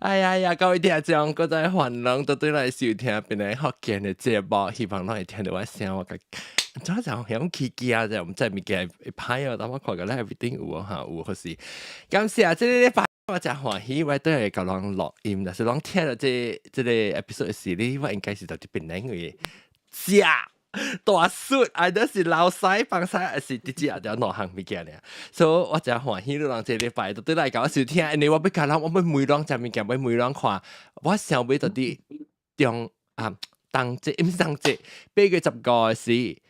哎呀，各位聽眾，各位歡迎都對來收聽邊個福建嘅節目，希望都會聽到我聲。我個早上響起機啊，就唔知物件會歹哦，但我看個咧 everything 有啊嚇，有好勢。感謝啊，即個禮拜我真歡喜，我都係甲人錄音，但是人聽到即個 episode 時咧，我應該是到啲邊兩個食。大叔，啊，都是老細幫曬，還是直接啊，就兩項物件咧。所以我真歡喜，你人這禮拜都對來搞收聽，因為我要甲人，我要每人食物件，要每人看。我想要到啲中啊，當節唔是當節，8月15時，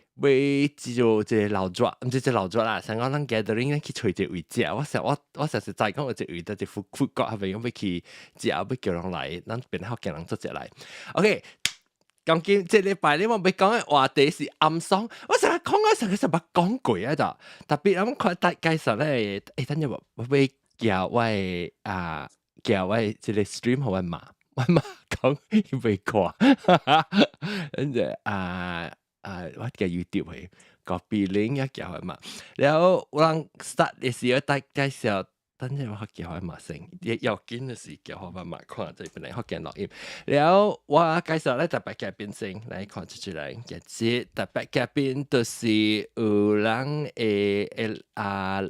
要做一個老桌，唔是一個老桌啦，想講咱 gathering 去找一個位食。我實實在講有一個位，就係富國後邊，我要去食，要叫人來，咱邊學叫人做一來。OK。講緊這禮拜你我要講嘅話題是暗爽，我成日講嗰時候其實冇講過啊，就特別我看大介紹咧，等陣我要叫喂叫喂這個 stream 好揾嘛，揾嘛講要被掛，跟住我叫 YouTube 去 copy link 一叫揾嘛，然後我人 start 嘅時候大介紹。等陣我叫開馬聲，要緊嘅時叫開馬看這邊嚟學見錄音。然後我介紹咧特別嘉賓先嚟看出嚟，日子特別嘉賓就是有人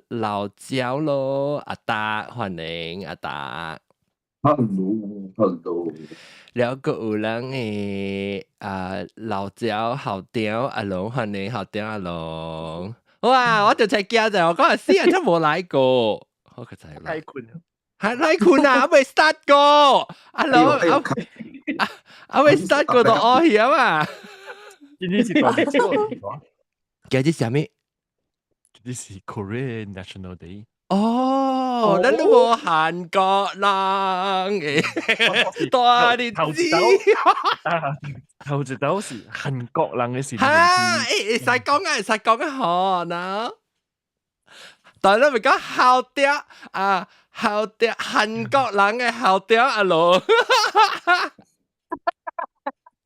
老焦咯，阿達歡迎阿達。Hello。然後個有人老焦校長阿龍歡迎校長阿龍。哇！我就才驚就我講死人都冇來過。我個仔拉困啊，拉困啊，未 start 過，阿佬，阿未 start 過到我險啊！今天是哪一個？今日係咩？今天是 Korean National Day。哦，咱都冇韓國人嘅，大日子。頭一道是韓國人嘅事。嚇！會使講啊，會使講啊，好嗱。但係你咪講校長啊，校長韓國人嘅校長阿羅，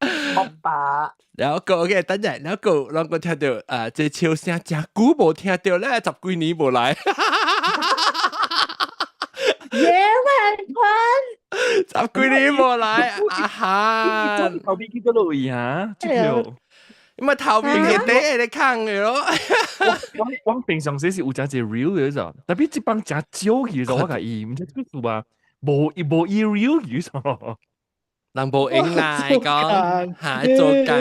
學霸。然後個嘅等陣，然後個兩個聽到這笑聲真久冇聽到咧，十幾年冇來。耶萬坤，十幾年冇來，阿韓。後邊幾個路呀？因為頭面嘅底你坑嘅咯。我平常時是有真係 real 嘅咋，特別這幫真少嘅就我講伊，唔知點解話冇 real 嘅咋。人無應來講，係做緊，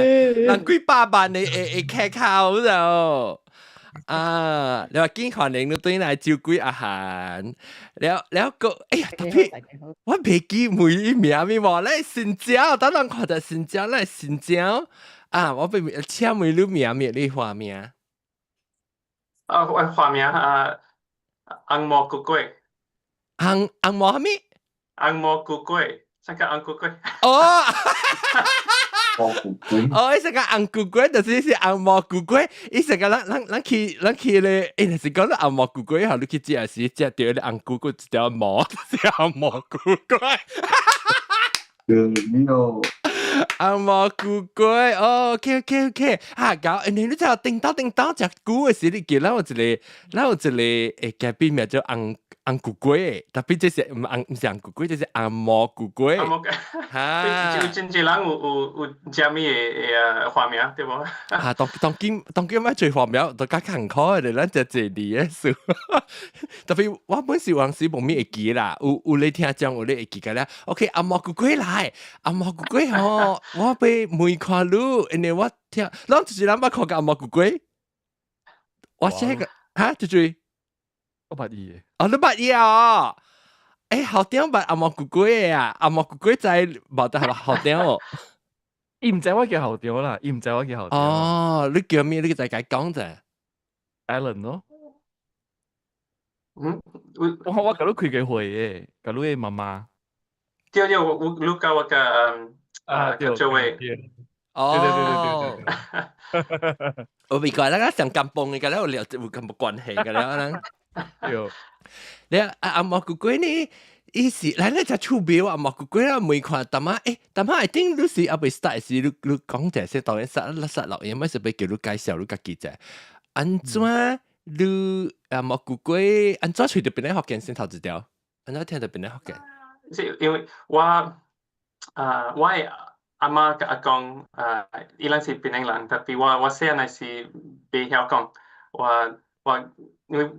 人幾百萬你會開口就。你話見可能你對來照顧阿韓，แล้ว個，哎呀，特別我未記每名咪話咧，新疆，等人看到新疆咧，新疆啊，我被簽每路名你話名。我話名紅蘑菇龜。紅蘑係咩？紅蘑菇龜，成個紅菇龜。哦。哦，伊成個紅菇龜，就是紅蘑菇龜。伊成個咱去咧，是講咧紅蘑菇龜，後你去食時食到咧紅菇龜一條毛，就是紅蘑菇龜。紅蘑菇龜，哦 ，OK，搞，你知道叮當食菇嘅時，你見咱有一個嘉賓名叫紅菇龜，特別這是唔是紅菇龜，這是紅蘑菇龜。哈，真人有食咩嘅花名對無？當今咪最花名都加坎坷嘅，咱就這裡嘅數。特別我本時往時冇咩會記啦，有你聽講有你會記嘅咧。OK，紅蘑菇龜來，紅蘑菇龜吼，我被每看路，因為我聽，咱就是咱捌看過紅蘑菇龜。我寫個嚇，最。我捌伊嘅。哦，你捌伊啊？校長捌紅蘑菇龜啊，紅蘑菇龜在冇得校長哦。伊唔知我叫校長啦，伊唔知我叫校長。哦，你叫咩？你再解講啫。Alan 咯。我甲你開個會嘅，甲你嘅媽媽。對，你甲我甲做位。哦。我未怪啦，上金崩嘅，咁我有咁關係嘅啦。有。你紅蘑菇龜呢？伊是咱咧只厝邊紅蘑菇龜啦，每看淡仔I think 你是阿未 start 時，你講者先，當然實落嘢，咪是要叫你介紹你家己者。安怎你紅蘑菇龜安怎隨着邊咧學見先頭一條？安怎聽到邊咧學見？是因為我的阿媽甲我講，伊人是檳城人，特別我細漢是袂曉講，因為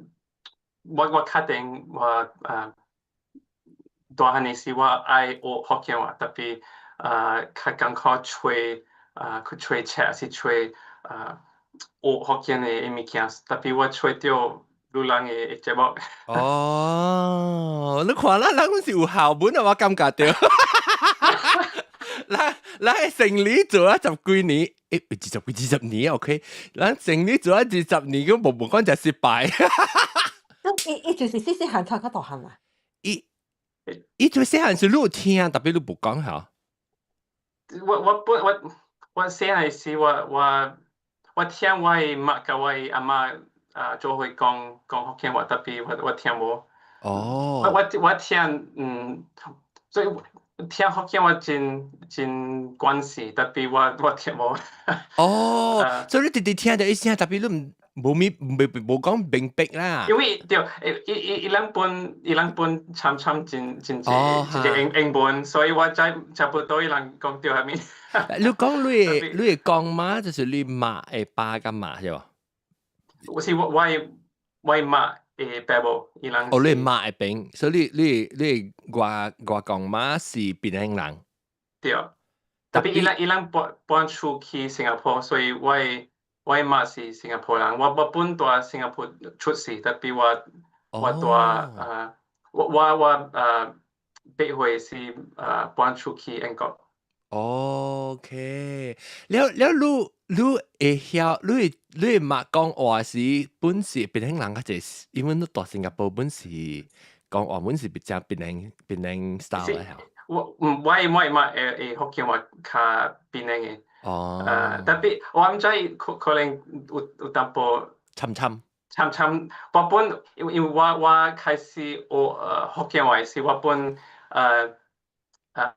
我確定大漢的時我愛學福建話，特別較艱苦去找冊，是找學福建的物件，特別我找到女人的節目。哦，你看啦，咱是有校本啊，我感覺到。咱成立做咗10幾年，20年 OK， 咱成立做咗20年，咁無講就失敗。咁伊就是細細漢讀到大漢嘛。伊最細漢是你有聽，特別你無講嚇。我細漢時我聽我的媽甲我的阿媽做伙講福建話，特別我聽無。哦。我聽所以聽福建話真關係，特別我聽無。哦，所以你直直聽到一聲，特別你無講明白啦。因為對，伊兩本參真英文，所以我找不到伊人講對下面。你講你嘅公媽就是你媽嘅爸甲媽係嘛？是我媽嘅爸母，伊人。哦，你媽嘅邊，所以你外公媽是檳城人。對，特別伊人搬出去新加坡，所以我的媽是新加坡人。我本在新加坡出世，特別我在我8歲是搬出去英國。OK，了你會曉你媽講話時本是檳城人較濟，因為你大新加坡本是講話本是比較檳城 style 嘅嚇。我媽會福建話較檳城嘅。哦。特別我唔知可能有淡薄參，我本因為我開始學福建話時，我本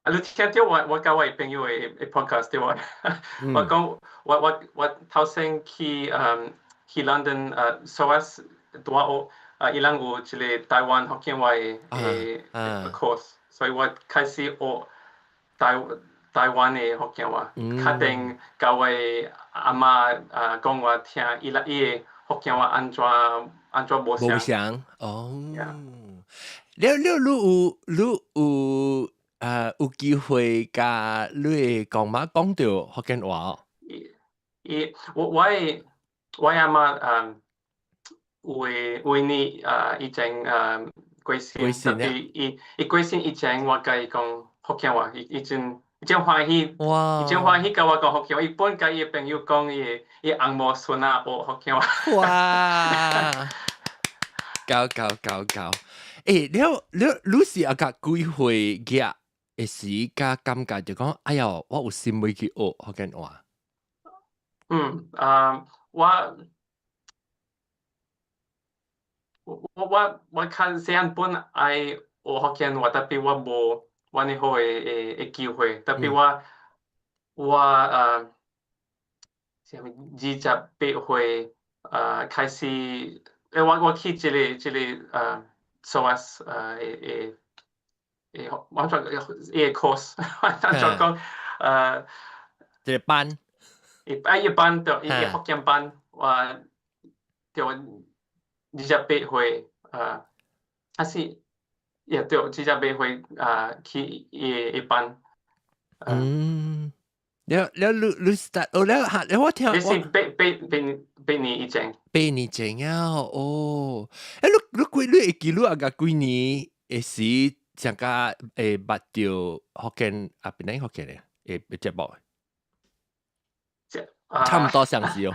你聽到我甲我朋友嘅 podcast 對我講我頭先去London 所以多學伊人有一個台灣福建話嘅 course， 所以我開始學台灣嘅福建話，確定甲我阿媽講我聽伊嘅福建話安怎無相。哦。你有機會甲你公媽講到福建話哦？我阿媽為你以前過身，特別伊過身以前我甲伊講福建話，伊真歡喜，甲我講福建話。伊本甲伊朋友講伊翁某孫仔學福建話。哇！搞！你是啊甲幾歲嘅？會時甲感覺就講，哎呀，我有心要去學福建話。我較細漢本愛學福建話，特別我無呢好嘅機會，特別我28歲開始，我去一個SOAS 我做course， 我做講一個班，一班對，一個福建班，我對28歲還是也對28歲去一班。你 start 哦，我聽你是8年以前。8年前啊，哦，你會記你啊個幾年會時像個會捌到福建啊，檳城福建嘅節目，差唔多相似哦。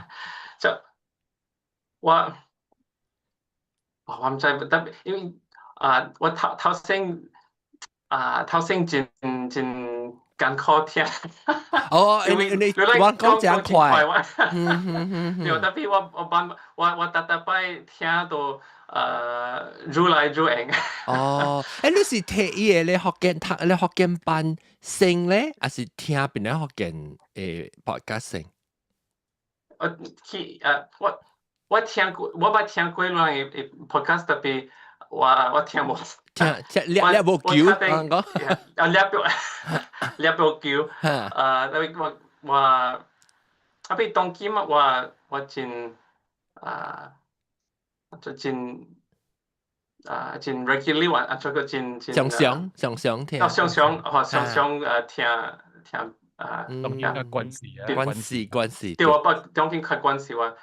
我唔知，特別因為我頭先真艱苦聽。哦，你講真快。對，特別我特擺聽到愈來愈硬。哦，你是睇伊個咧福建班聲咧，還是聽檳城福建誒 podcast 聲？我捌聽過人嘅 podcast，特別我聽冇，你無叫啊講，你無叫，我比當今我真 regularly 玩，做個真常聽，常常聽當然嘅關係啊，關係，對，我當今較關係我，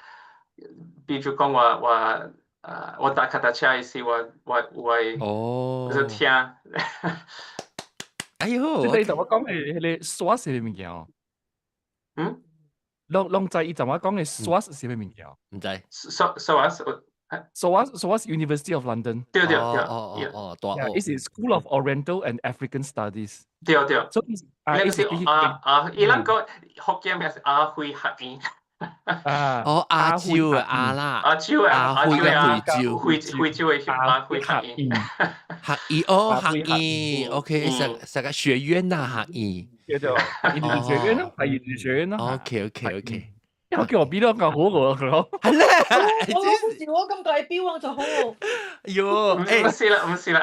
比如講我搭腳踏車嘅時，我就聽。哎呦，即係同我講係你 SWOT 係咩物件哦？攏知伊同我講嘅 SWOT 係咩物件哦？唔知。SWOT University of London。對，大學。It is School of Oriental and African Studies。對。所以伊人講福建名是阿輝學院。亞洲嘅亞啦，亞洲嘅惠州嘅阿輝學院。學院 ，OK，成個學院呐，學院。叫做語學院咯，係語學院咯。OK。我叫我比較好個咯。係咧，我好似我咁大標就好喎。喲，唔是啦。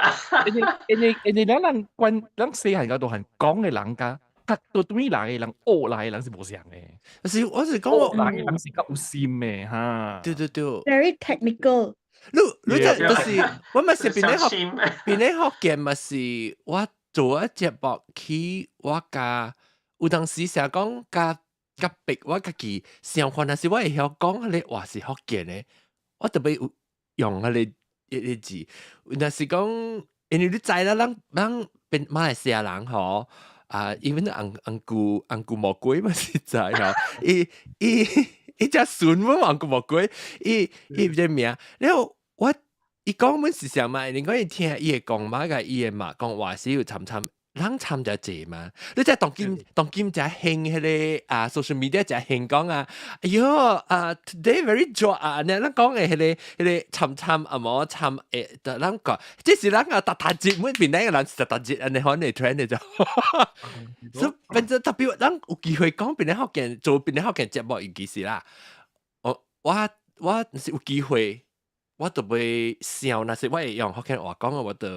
你咱細漢嗰度係講嘅人家，到對面來嘅人，學來嘅人是無相嘅。我是講來嘅人是較有心嘅嚇。對。Very technical。你就是我咪是邊啲學嘅咪是我做一節目去我家有當時成日講甲別我家己想看，但是我會曉講嗰啲話是福建嘅，我特別用嗰啲字。但是講，因為你知啦，咱變馬來西亞人嗬，因為紅菇蘑菇嘛是知嗬，伊隻筍嘛紅菇蘑菇，伊隻名，然後我伊講本是啥嘛？你講伊聽伊會講嘛個，伊會嘛講話是有參。人參就濟嘛，你即係當今就興迄個social media 就興講哎呦today very dry 你講嘅迄個參冇參人講，即是人搭節每邊個人是搭節，你可能 trend 就，所以變咗特別人有機會講邊啲福建做邊啲福建節目尤其是啦，我是有機會。我就會笑，那是我會用福建話講，我就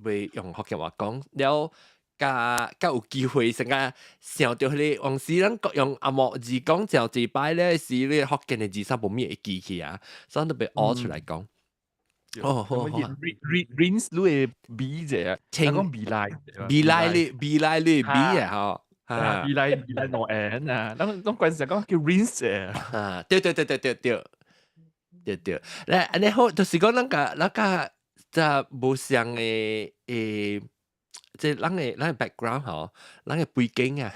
會用福建話講，了加有機會成個笑到佢哋往時咱用阿莫字講就字擺咧，是你福建嘅字三冇咩會記起啊，所以都被屙出嚟講。好。rinse 你 B 啫，講 B 來你 B 啊，嗬。B 來諾 N 啊，咱關係講叫 rinse 啊。對，然後就是講咱個就無相嘅即係咱嘅 background 嗬，咱嘅背景啊，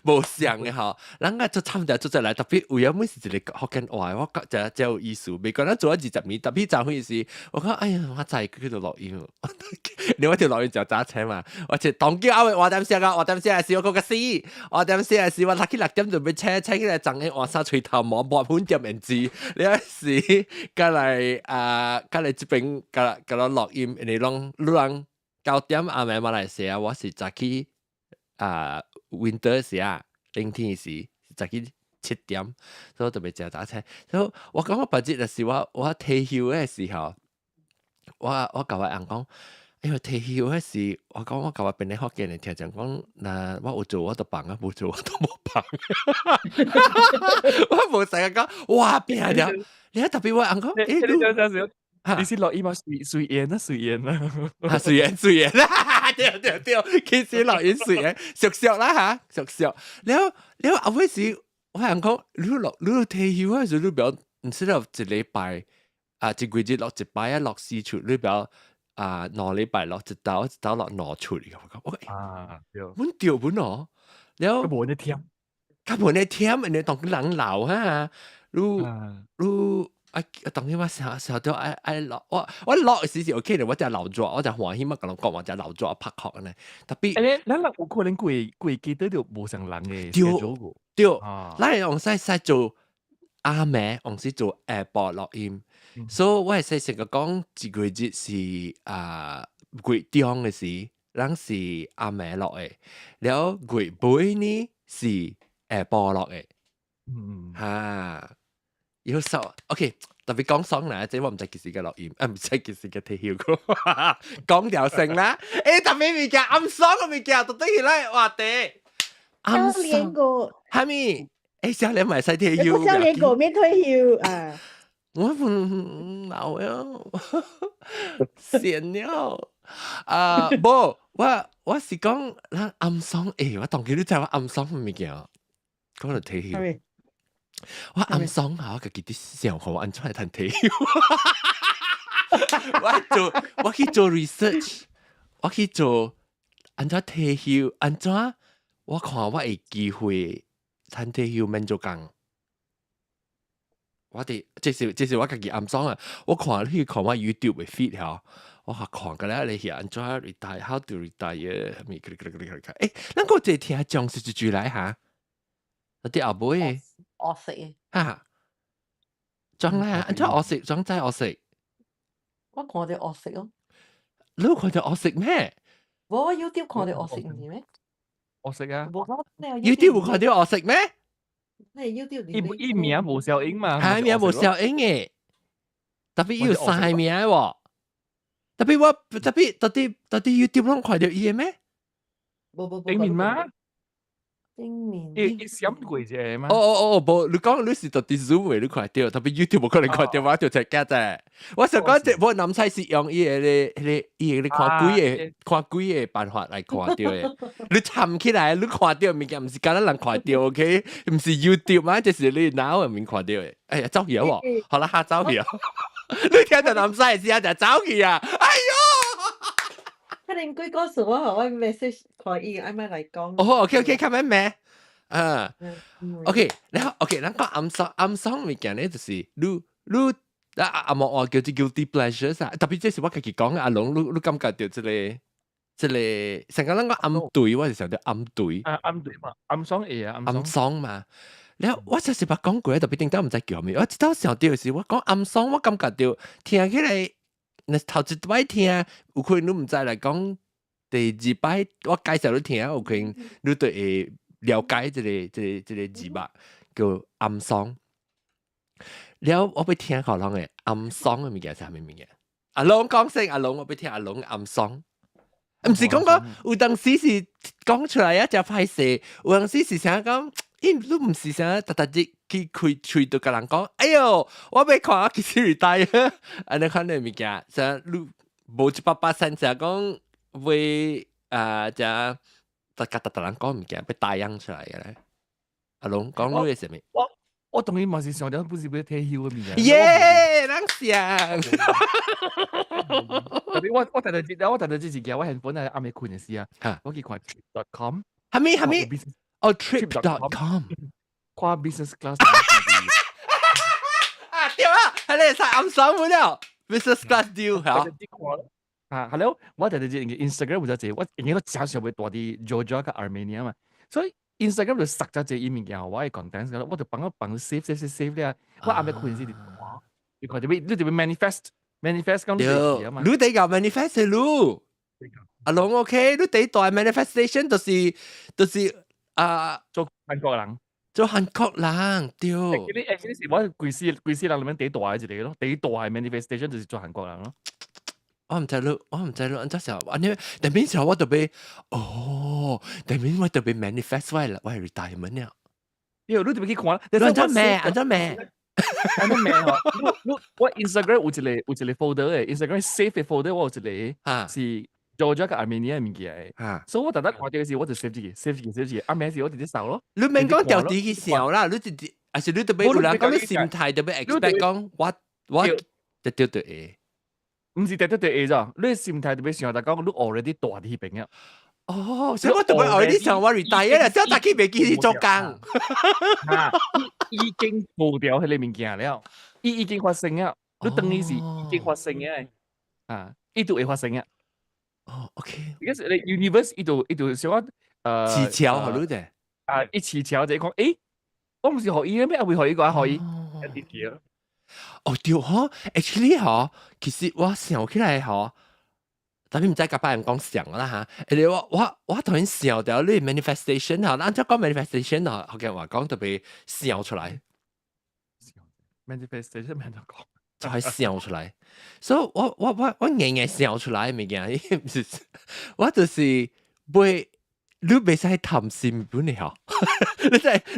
無相嘅嗬，咱個就參就做嚟特別有咩事一個福建話，我覺得真有意思。未講咱做咗20年，特別就會是，我講哎呀，我再去度錄音，你嗰條錄音就揸車嘛，我就當叫阿我點寫啊，我點寫係我個死，我點寫係我6點就俾車起來，整嘅換衫吹頭毛抹盤點名字，你一時隔嚟這邊隔嚟錄音，你攏。9點阿妹馬來西亞，我是早起winter 時冬天時早起7點，所以特別正打車。所以我講我budget 嘅時，我退休嘅時候，我甲我人講，退休嘅時，我講我甲我邊啲福建人聽講講，嗱我有做我就幫啊，冇做我都冇幫。我冇成日講，哇邊啊你特別我人講，你先落音嘛，隨緣啦，隨緣，對，其實落音隨緣，熟啦嚇，熟。然後後尾時，我人講，你退休嗰時，你表唔知道一禮拜一個月落一擺落4出，你表2禮拜落一刀落2出嚟，我講，本調本哦，然後冇你聽，你當人老嚇，你。當然我成日都愛落，我落嘅時 OK 嘅，我就留咗，我就歡喜乜咁講，我就留咗拍學呢。特別，咱有可能過記得就無上人嘅，對，咱用細做阿妹，用細做下播錄音，所以我係細成個講一個月是月中嘅時，咱是阿妹落嘅，然後月尾呢是下播落嘅，嚇。有時候 OK，特別講爽啦，即係我唔知幾時嘅錄音，唔知幾時嘅睇曉個，講條性啦。特別物件暗爽嘅物件，到底係咧話地暗少年狗，係咪？少年咪使睇曉。你不少年狗免退休啊？我唔老呀，閒了。冇，我是講咱暗爽，我當佢都知我暗爽嘅物件，講到睇曉。我暗爽下，我自己啲想法，我安怎嚟睇睇曉？我去做 research， 我去做安怎睇曉，安怎我看我會機會睇睇曉免做工。我哋即是我自己暗爽啊！我看我 YouTube 嘅 feed 嚇，我看嘅咧，你係安怎 retire，how to retire？咱個即係聽講是一句來嚇，有啲後尾我食嘅，裝咧，安怎我食，裝真我食，我看到我食咯。你看到我食咩我 YouTube 看到我食唔係咩？我識啊，冇我？YouTube 看到我食咩？咩 YouTube 伊名無效應嘛，係名無效應嘅，特別要曬名喎。特別到底 YouTube 攏看到伊嘅咩？冇正面嗎？正面伊閃過啫嘛。無你講你是到底 Zoom 嘅你看到，特別 YouTube 冇可能看到，我就只假啫。我想講即我南西是用伊個看鬼嘅辦法嚟看到嘅。你沉起來，你看到物件唔是簡單人看到 ，OK？ 唔是 YouTube 嘛，就是你腦入面看到嘅。哎呀，走去喎，好啦，下走去啊！你聽到南西時啊，就走去啊！哎呦！可能佢嗰時我學我 message 可以啱啱嚟講。OK，看咩咩？OK，然後 OK，咱講暗爽物件咧，就是你冇話叫做 guilty pleasures 啊，特別即是我家己講阿龍，你感覺到即個，成個咱講暗對，我就想到暗對。暗對嘛，暗爽嘢啊，暗爽嘛。然後我就是捌講過，特別頂到唔知叫咩，我直到想到是我講暗爽，我感覺到聽起來，那頭一擺聽，有可能你唔知嚟講。第二擺我介紹你聽，有可能你就會了解這個字幕叫暗爽。然後我要聽何人嘅暗爽嘅物件係咩物件？阿龍講聲，阿龍我要聽阿龍暗爽。唔是講有當時是講出來一隻歹勢，有當時是想講，你唔是想特日去開喙度甲人講，哎呦，我要看我幾時retire，安尼款嘅物件，想你無100%想講。會就大人講物件被大樣出來嘅咧，阿龍講你嘅係咩？我同你嘛是上咗本是要退休嘅物件。耶，人想。特別我睇到自己我handphone係啱未困嘅時啊，我去看 trip.com， 係咪？哦 trip.com， 跨 business class。啊對啊，係你晒暗爽滿了 business class deal 係。hello， 我睇到隻 Instagram 有隻，我應該假上會大啲 Georgia กับ Armenia 嘛，所以 Instagram 就塞咗隻伊物件，我係 content， 我就幫save 咧，我啱啱困時啲，你看你就要 manifest 講你嘅嘛，你得搞 manifest 路，阿龍 OK， 你得大 manifestation 就是做韓國人，做韓國人，對。actually 是我貴司人裏面第大嘅一個咯，第大嘅 manifestation 就是做韓國人咯。我唔知你，安怎時候，但係時候我特別，但係我特別 manifest 我係 retirement 了。你特別去看，安怎咩？我 Instagram 有一個 folder 嘅 ，Instagram save 嘅 folder 我有一個是 Georgia กับ Armenia 嘅物件嘅，所以我特登看到嘅時我就 save 住，阿咩時我直接掃咯。你免講掉啲去笑啦，你直接，還是你特別有人講你心態特別 expect 講我就掉對嘢。唔是特對 A 咋，你心態特別想，但講你 already 大啲邊嘅。所以我特別 already 想我 retire 啦，之後大家未記去做工。已經冇掉喺你物件了，已經發生啊，你等於是已經發生嘅，呢度會發生嘅。OK。因為你 universe 呢度想詞橋好啲嘅。一詞橋就講，我唔是學醫嘅咩？會學醫個學醫一啲嘢。對actually 其實我想起來但係唔知甲別人講想啦嚇。我頭先想到你 manifestation 咱再講 manifestation 學嘅話講特別想出來。manifestation 咩都講。就係笑出來。所以我硬笑出來物件，我就是袂。你袂使貪心本嚟吼，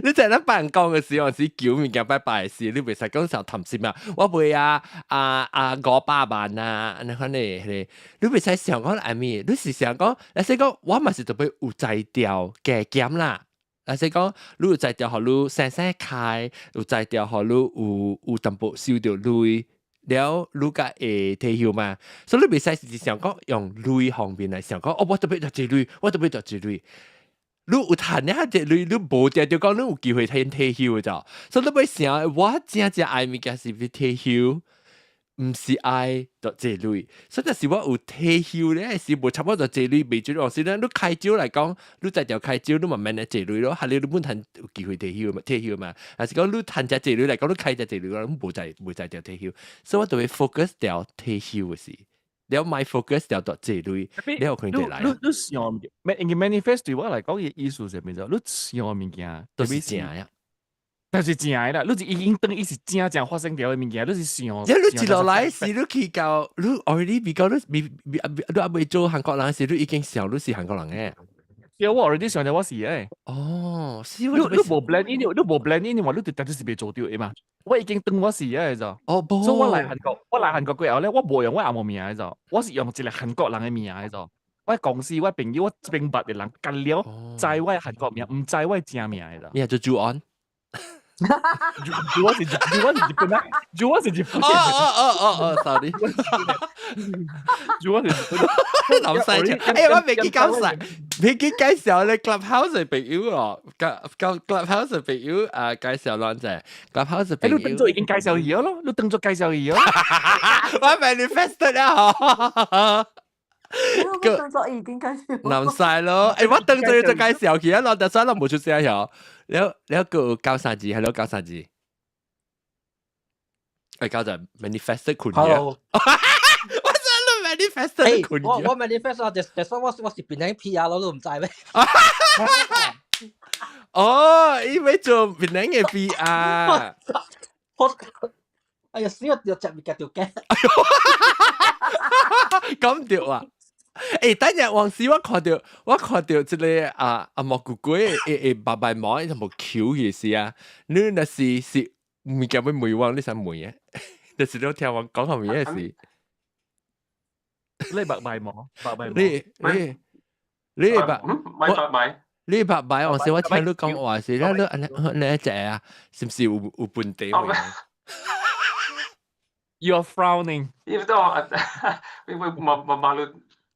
你在咱辦公嘅時候是叫物件拜拜時，你袂使講時候貪心啊！我賣500萬啊，安尼款你袂使想講係咩？你是想講，你說講我嘛是特別有才調加減啦。你說講你有才調，互你生開，有才調，互你有淡薄收到累。了，你甲會退休嘛？所以你袂使是想講用累方面來想講，哦，我特別着這累，我特別着這累。你有趁啊這累，你無定就講你有機會退休咋？所以你要想，我真愛物件是要退休，毋是愛着這累。所以就是我有退休咧，是無差不多這累，未做往時咧，你開招來講，你再調開招，你慢慢來這累咯。係你本趁有機會退休嘛？還是講你趁隻這累來講，你開隻這累咯，你無再調退休。所以我就會 focus 掉退休嘅事，了 my focus 掉到這累，了可能就來。你想manifest 對我來講嘅意思係咩啫？你想物件都是正呀。但是正啦，你已經等於是正發生掉嘅物件，你是想。你一落來時，你去到你 already 你阿未做韓國人時，你已經想你是韓國人嘅。對，我 already 想到我是誒。哦，你無 blend in，你無 blend in，你話你絕對是未做到嘅嘛？我已經當我是誒就。哦，所以我嚟韓國過後咧，我無用我阿母名嘅就，我是用一個韓國人嘅名嘅就。我公司我朋友我明白嘅人干了，知我韓國名，唔知我正名嘅就。你係做朱安。我是日本啊！我是日本。sorry。我是日本。諗曬出，我未記講曬，未記介紹你 Clubhouse 嘅朋友咯，Clubhouse 嘅朋友介紹啷隻 Clubhouse 嘅朋友。你當作已經介紹咗咯，你當作介紹咗。我 manifest 啦，個動作已經介紹。諗曬咯，我當作要做介紹佢啊，我但係我冇出聲咗。你個教啥字？係咯，教啥字？教就 manifest 款嘅。我真係 manifest 款嘅。我 manifest 啊，但我是變成 PR 咯，都唔知咩。哦，因為做變成嘅 PR。哎呀，死我又隻面夾條頸。咁掉啊！等日往時我看到即個蘑菇龜白白毛一條橋嘅事啊，你那是物件要梅王，你想梅嘅，就是你聽我講下咩事。你白白毛，你白白往時我聽你講話時，你一隻啊，是唔是有本地嘅？You are frowning。因為馬路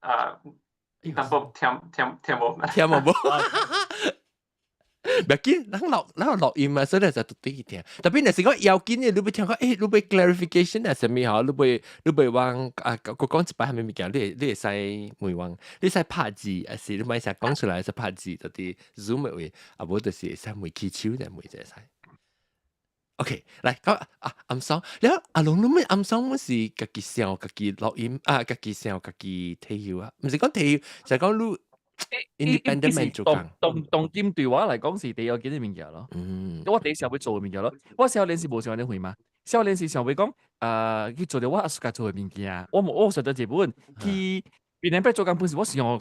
淡薄聽冇。唔要緊，咱錄音嘛，所以就讀啲聽。特別係講要緊嘅，你要聽講，你要 clarification 係什麼嗬？你要往講一擺係咩物件？你會使梅往，你使拍字，還是你咪成講出來係拍字，就啲 zoom 嘅位，啊無就是使梅起手定梅就使。OK，嚟講暗爽，你阿龍你咩暗爽？是家己笑，家己錄音家己笑，家己退休啊？唔是講退休，就係講你。independent 做工，當兼對我嚟講是第二件嘅物件咯。我第一時候會做嘅物件咯。我少年時冇想你會嘛？少年時想會講佢做咗我阿叔家做嘅物件，我想到日本佢別人俾做工本事，我想嘅物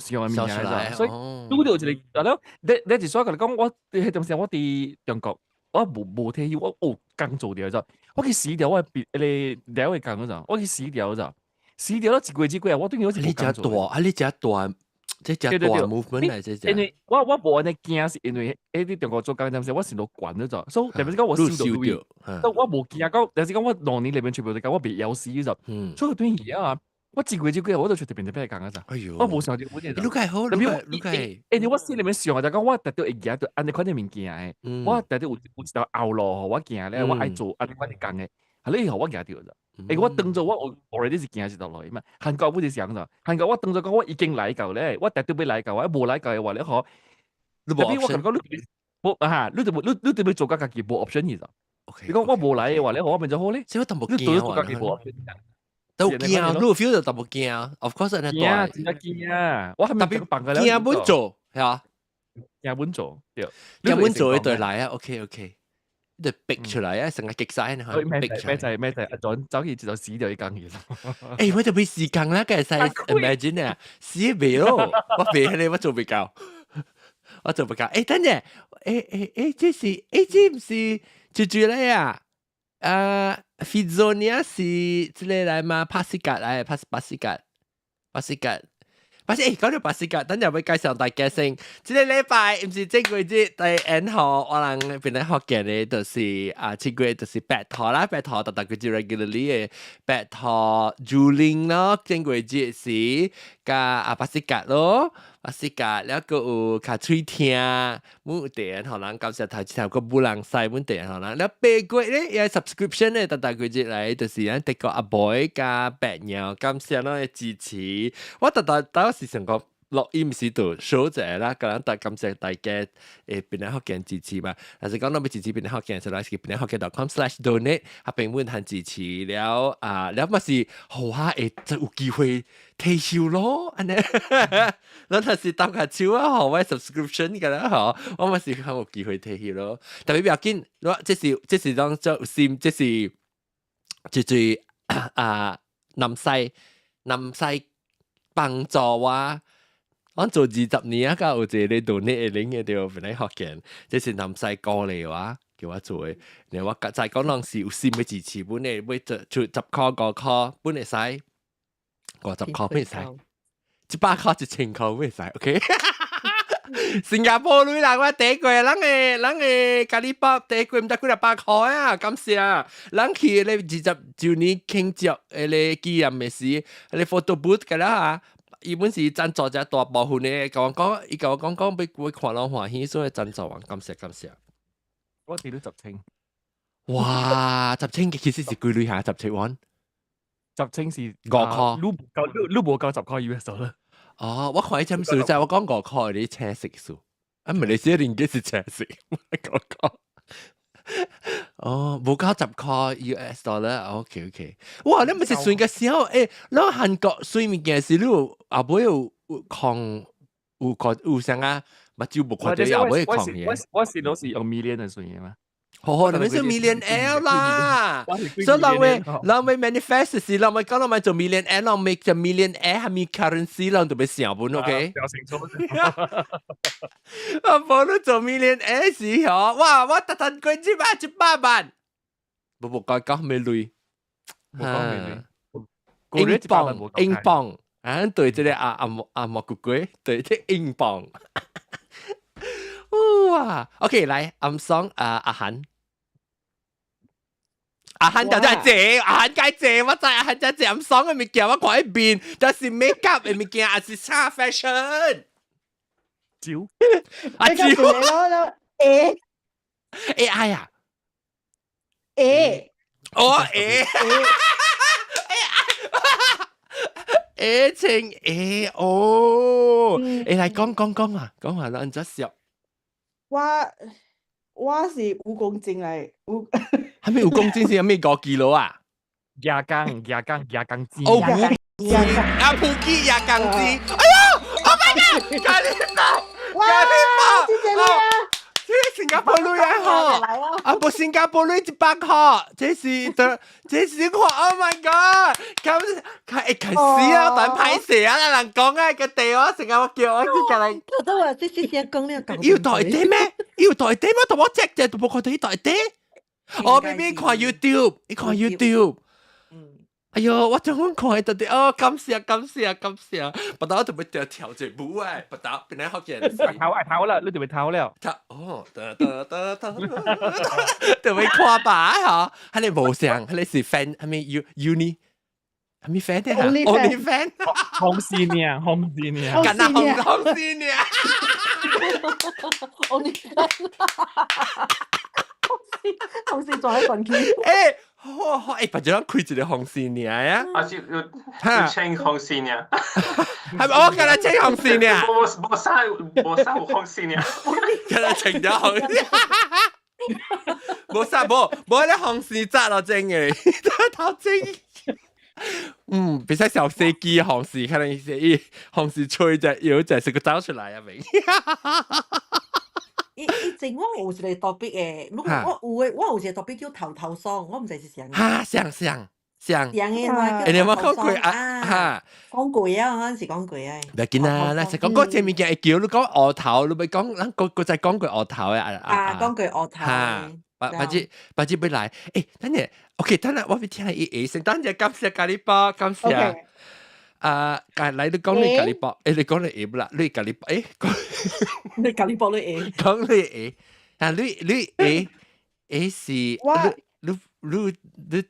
件，所以都有一個嗱，你所講嚟講，我喺當時我哋中國，我冇退休，我剛做掉咗，我去死掉，我別你兩位講嗰陣，我去死掉咗，死掉咗一個月，我當然好似你只大，你只大。即係大 movement 嚟，即係。因為我冇安尼驚，是因為啲中國做工陣時，我成到慣咗咗，所以特別是講我燒到累，所以我冇驚講，但是講我6年裏面全部都講我未有事就，所以對而家啊，我一個月我都出特別特別講嗰陣，我冇想到嗰啲。你解好，你解。我心裏面想就講我特別會驚到安尼款嘅物件嘅，我特別有一條後路，我驚咧，我愛做安尼款嘅工嘅，係你以後我驚掉咗。我當做我 already 是驚一道來嘛，韓國本就想咗，韓國我當做講我已經來夠咧，我特別要來夠，我冇來夠嘅話咧，可，特別我感覺你特別做家己冇 option 嘅咋，你講我冇來嘅話咧，我咪就好咧，所以我特別驚，你做家己冇 option，都驚，你 feel 就特別驚 ，of course 係驚，真係驚，我係咪特別笨嘅咧？驚本做係啊，驚本做，驚本做一對來啊 ，OK，就逼出嚟啊，成個極晒呢，逼出嚟。咩仔阿 John 走去就死掉一間嘢。誒，我就未時間啦，梗係使 imagine 啊，死未咯，我未你我做未夠，我做未夠。誒，等陣，這是這唔是最咧啊？Fizonia 是之類嚟嘛？巴斯格嚟，巴斯格。講到巴斯格，等陣會介紹大家先。這個禮拜唔是這個月第N號，我哋本來學嘅咧，就是這個月就是8號啦，8號大概就 regularly 嘅8號 Juling 咯，這個月是加巴斯格咯。巴斯格แล้วก็卡吹聽，每地可能感謝頭前個布朗西每地可能，แล้ว8個月咧有 subscription 咧，大個月嚟就是咧得個阿 boy 加白鳥，感謝咯嘅支持。我大時成個錄音時度 show 者啦，咁樣感謝大家邊啲學嘅支持嘛。但係講到要支持邊啲學嘅，就嚟邊啲學嘅 .com/donate 下邊滿限支持了แล้ว咪是好下就有機會退休咯，安尼，咱係是搭下手啊，好位 subscription 㗎啦，嗬，我咪是有機會退休咯。特別不要緊，我這是當做先，這是最南西幫助我。我做20年啊，家有一個咧donate嘅領嘅條本來學嘅，這是南西過嚟話叫我做嘅。然後我再講當時有心嘅支持，本嚟會出10塊5塊，本嚟使50塊本嚟使，100塊1000塊本嚟使 ，OK 。新加坡女啦，我第一個人嘅咖喱包第一個唔得幾100塊啊，感謝。人去咧20周年慶祝咧紀念嘅事，咧 photo booth 㗎啦。伊本是贊助者大部分咧，甲我講，伊甲我講要看人歡喜，所以贊助啊，感謝。我哋都10千。哇，10千其實是幾鐳下10千蚊？10千是5塊，你冇夠10塊 US dollar。哦，我看一針數就我講5塊啲車食數，啊唔係你寫年紀是車食5塊。哦，冇交10塊 US dollar，OK。哇，你咪是算嘅時候，誒，攞韓國算物件時，你阿妹有抗有啥啊？目睭冇看到阿妹抗嘢。我是都是用 million 嚟算嘅嘛。哦，你咪做 millionaire 啦，所以人咪 manifest 時，人咪講人咪做 millionaire，人咪做 millionaire 係咪 currency，人就咪成本 ，OK？我冇得做 millionaire 時嗬，哇！我特登佢100萬，冇講咩類，英鎊，對這個阿莫古鬼，對這英鎊。哇 ，OK， 來，暗爽阿涵就真係謝，阿涵梗係謝，我知阿涵真係謝暗爽嘅物件，我看一邊，但是 make up 嘅物件，還是差 fashion。招，阿招，咯 AI 啊哦情哦，嚟講啊，讓人笑。我是蜈蚣精嚟，係咪蜈蚣精先有咩5 kilo 啊？亞鋼精。哦，阿普基亞鋼精，哎呀 ，Oh my god， 咖喱包，謝謝你啊！這是新加坡女人嗬，啊不，新加坡女100嗬，這是我 ，Oh my god，咁開始啊，等拍攝啊，人講啊個地我成日我叫我叫嚟，我都話即係講呢個要代啲咩？要代啲咩？同我隻都冇看到代啲，我咪咪看 YouTube， 你看 YouTube。哎呦，我仲看到啲哦，感謝，不打就咪跳隻舞啊，不打邊嚟學嘅。頭啦，你就咪頭了。哦，就咪跨把嚇，係你無上，係你是 fan，係咪 uni，係咪 fan 啊 ？Only fan， 紅線呀，緊啊紅線呀，Only fan，紅線仲喺群組。誒，不如咱開一個紅線呀呀！我要清紅線呀，係咪我今日清紅線呀？冇生紅線呀，今日清咗紅線，冇咧紅線紮落正嘅，頭正。比賽小飛機紅線，可能紅線吹隻腰就係個走出嚟啊明。前我有一個 topic 誒，我有一個 topic 叫頭頭霜，我唔知是啥嘅。哈，像。上嘅嘛你有冇叫頭頭霜講過啊？哈，講過啊，嗰陣時講過啊。唔要緊啊，嗱，就講嗰隻物件會叫你講額頭，你咪講，咱個再講句額頭嘅講句額頭。哈，把隻要來，等陣 ，OK，等陣我要聽伊先，等陣感謝咖喱包，感謝。嚟你講你咖喱包，你講你唔啦，你咖喱包，你咖喱包你誒？講你你是你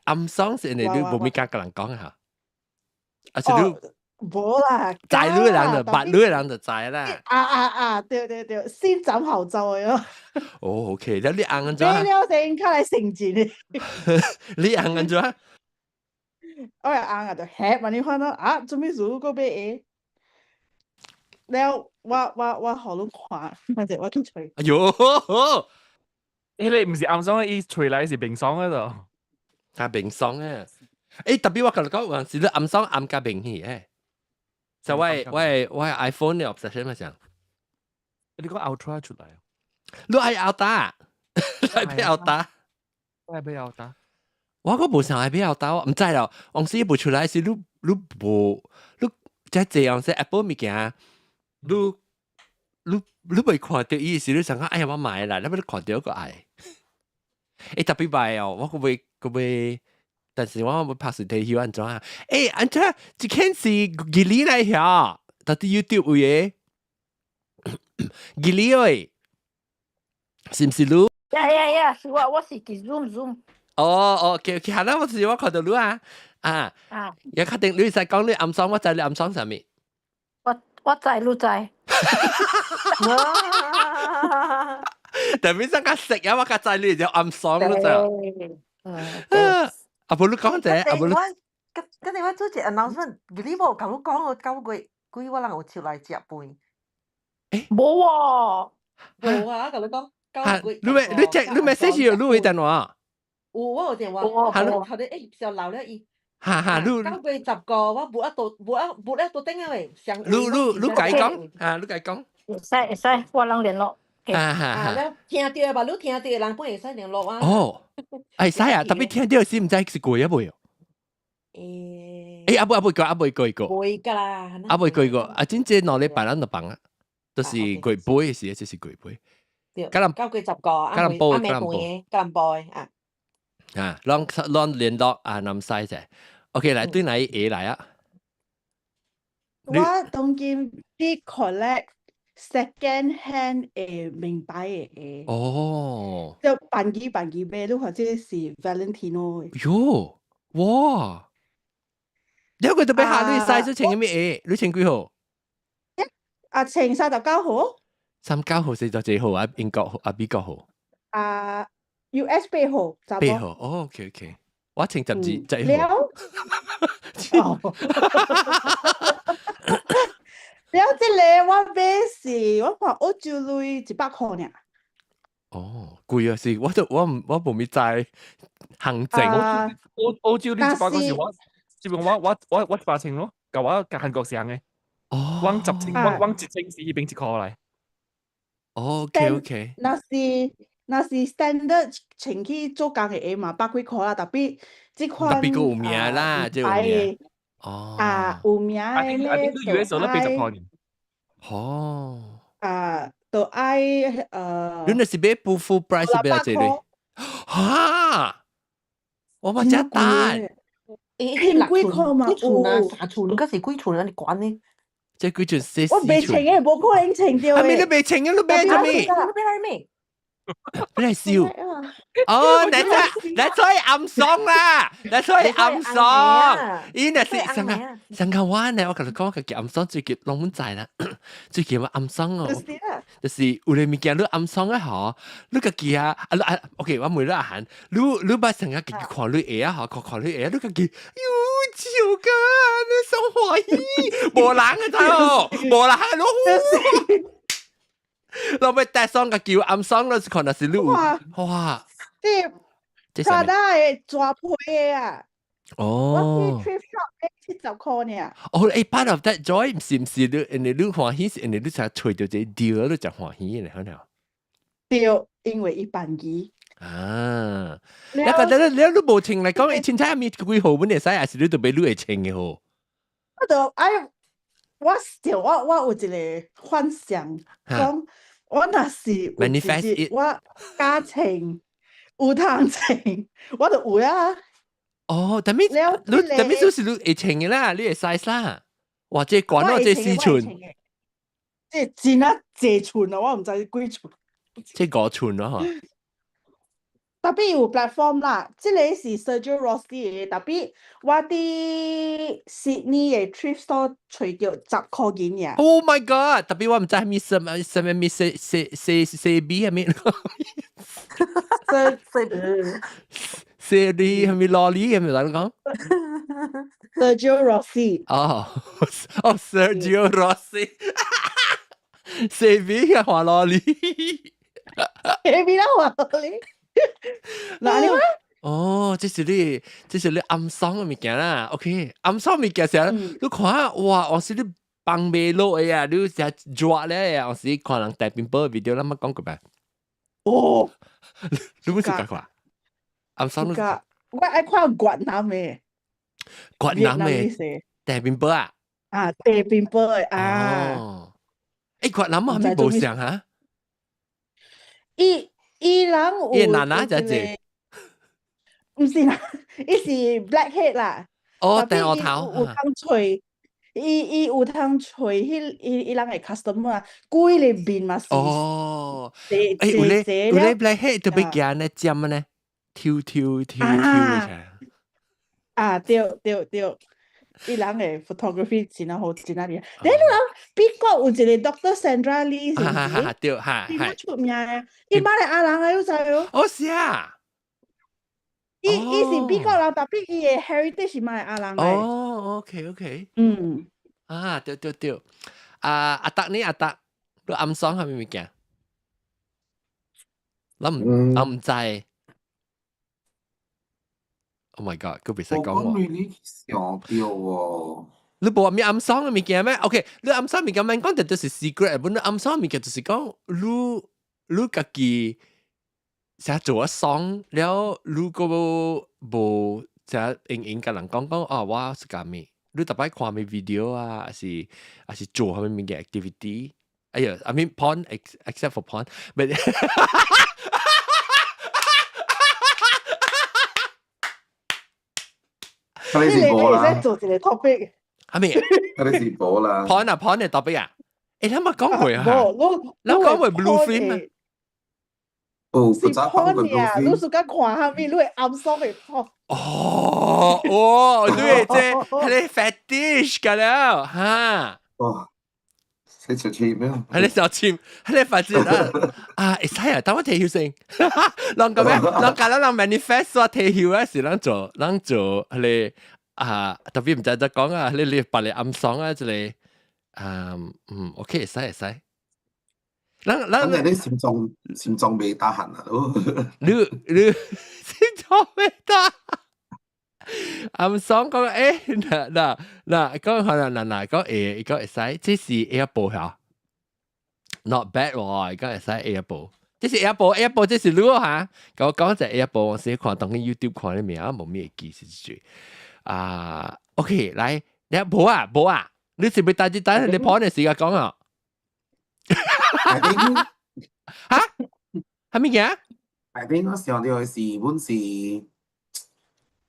暗爽是你冇咩甲個人講下，啊是你冇啦，知你人就捌你人就知啦。對，先斬後奏嘅咯。哦 ，OK，咁你硬咗？你有先卡嚟成字你。你硬咗？我又硬啊，就吃嘛，你看到啊，做咩事個俾แล้วว่าขอลูกขวามันจะว่าทุกช่วย哎呦，你唔是暗爽嘅，伊吹來是冰爽嘅度。他冰爽嘅，特別我同你講，有陣時你暗爽暗加冰氣誒，就我 iPhone 嘅 obsession 咪上，你講 Ultra 出嚟啊？你愛 Ultra，你愛俾 Ultra，我係俾 Ultra。我個冇想愛俾 Ultra，唔知啦，往時部出來是你冇，你即係這樣些 Apple 物件，你未看到伊時，你想講，哎呀我買啦，你咪看到個愛，特別壞哦，我個會。但是我拍攝睇要安怎啊？安怎一件是吉利來遐，到底 YouTube 有嘅吉利誒，是唔是你？呀，是我是嘅 Zoom。OK，係啦，我看到你啊，有確定你使講你暗爽，我知你暗爽啥物？我知你知。但係想講食啊，我較知你就暗爽咯就。阿婆你講者，阿婆你。跟住我做隻 announcement，你冇咁講，我9個月我人有出來食飯。冇喎，冇啊！同你講9個月。你 message 有錄電話？我有電話。後啲就留咗伊。9個月10個，我冇一度頂啊喂。你解講你解講。會使，我人聯絡。你聽到吧？你聽到人本會使聯絡啊。哦，使啊！特別聽到是唔知是過一未？阿妹講，會㗎啦。阿妹講，真正攞你辦人就辦啊，就是過杯嘅事，就是過杯。9個月10個，阿妹半嘅，吉林杯啊。讓聯絡南西啫。OK，嚟對哪嘢嚟啊？我當見啲 collect。second hand 名牌嘅就扮機咩都或者是 Valentino 喲，哇！有個特別下你曬咗情嘅咩嘢？你情幾號？情39號39號4幾號啊？英國號啊？美國號？US 8號8號，OK，我情12號。了即個我買是，我看澳洲類100塊呢。貴啊！是，我冇咪知行政。澳洲呢100個是我，基本我100千咯，舊我韓國上嘅。往10千，往10千是100塊嚟。OK。那是 standard 前期做工嘅嘛，100幾塊啦，特別這款特別個有名啦，即係有名。有名嘅咧，都 US 都80塊年。都愛你那是買full price 是買幾多？哈！我冇只單。幾塊嘛？幾寸啊？3寸，嗰時幾寸啊？你管呢？即係幾寸？我未稱嘅，冇可能稱掉嘅。你未稱嘅，你買咗未？你買咩？你係笑。那所以暗爽啦，那所以暗爽。伊那是上個灣咧，我同你講個叫暗爽，最叫攏唔知啦。最叫乜暗爽哦？就是有啲物件你暗爽啊，嗬？你個記啊，OK，我每日行，你把成日記看你嘢啊，嗬，看你嘢，你個記，超噶，你想懷疑？冇人嘅睇冇人係咯。เราไปแต่ซองกับกิวอัมซองเราสิคนน่ะสิลูก哇即係查得係抓配嘅啊我去 thrift shop 70塊呢。哦，part of that joy 是唔是你歡喜是你才吹到這掉你就歡喜嘅可能。對，因為伊便宜。啊，你覺得你都無情嚟講，你凊彩咪幾號本嚟使，還是你都俾你會情嘅好？我有一個幻想，講我若是manifest it，我家情有通情，我就有啊。哦，但係就是你會情嘅啦，你會 size 啦，或者管或者四寸，即係真啊4寸啊，我唔知幾寸，即係5寸咯嗬。特別有 platform 啦，即個是 Sergio Rossi 嘅，特別我啲 Sydney 嘅 thrift store 除掉10塊錢嘅。Oh my god！特別我唔知係咪四 B 係咪？四 D 係咪蘿莉係咪嚟講 ？Sergio Rossi。哦，Sergio Rossi， 四 B 嘅華蘿莉。四 B 啦華蘿莉。嗱，你哦，這是你暗爽嘅物件啦。OK， 暗爽物件時候，你看哇，我是你放袂落嘅啊，你成抓咧啊，我是看人大屏幕 video 啦，乜講過咩？哦，你冇試過？暗爽我愛看越南嘅，越南嘅大屏幕啊？啊，大屏幕嘅啊。哦，越南係咪冇上嚇？伊人有娜娜就係，唔是啦，伊是 blackhead 啦。哦，戴額頭。有通吹，伊有通吹，伊人嘅 customer 啊，規個面嘛是。哦，有咧 blackhead 特別驚咧尖咧，跳嘅。啊，對，伊人嘅 photography 真係好，真係厲害。你諗美國有一個 Dr. Sandra Lee 是唔是？對，伊好出名嘅，伊馬來亞人啊，有知哦？哦，是啊。伊是美國人，特別伊嘅 heritage 是馬來亞人嘅。哦 ，OK。啊，對。阿達呢？阿達，你暗爽係咪物件？我唔知。Oh my god！佢別使講喎。你想到喎。你冇話咩暗爽嘅物件咩 ？OK， 你暗爽物件，唔講就係 secret， 本你暗爽物件就是講你自己成日做一爽，了如果冇成日硬甲人講哦，我是幹咩？你特別看咩 video 啊，還是做係咩嘅 activity？ 哎呀 ，I mean porn except for porn， but 你是冇啦，做一個 topic， 係咪？你是冇啦。porn 嘅 topic 啊？誒，你有冇講過啊？你講過 blue film 啊？哦，是 porn 啊！你是講看下面，你會暗爽嘅 porn。哦，對，係 fetish 㗎啦，嚇。哇！你小簽咩？係你小簽，係你發展啊！會使啊，等我提曉先。啷個咩？啷個啷 manifest 話提曉啊？是啷做係你啊？特別唔知得講啊！你把你暗爽啊！就你OK，會使。咁你心臟未打閒啊？你心臟未打。暗爽講嗱，講可能嗱講會使，這是 Apple 嚇 ，not bad 喎，講會使 Apple，這是 Apple， 這是你嚇，講就 Apple， 我先看當個 YouTube 看裡面啊，冇咩記是句啊 ，OK， 來，你冇啊，你是咪帶你跑嘅時間講啊？嚇？係咩嘢？I think 我想到是本是。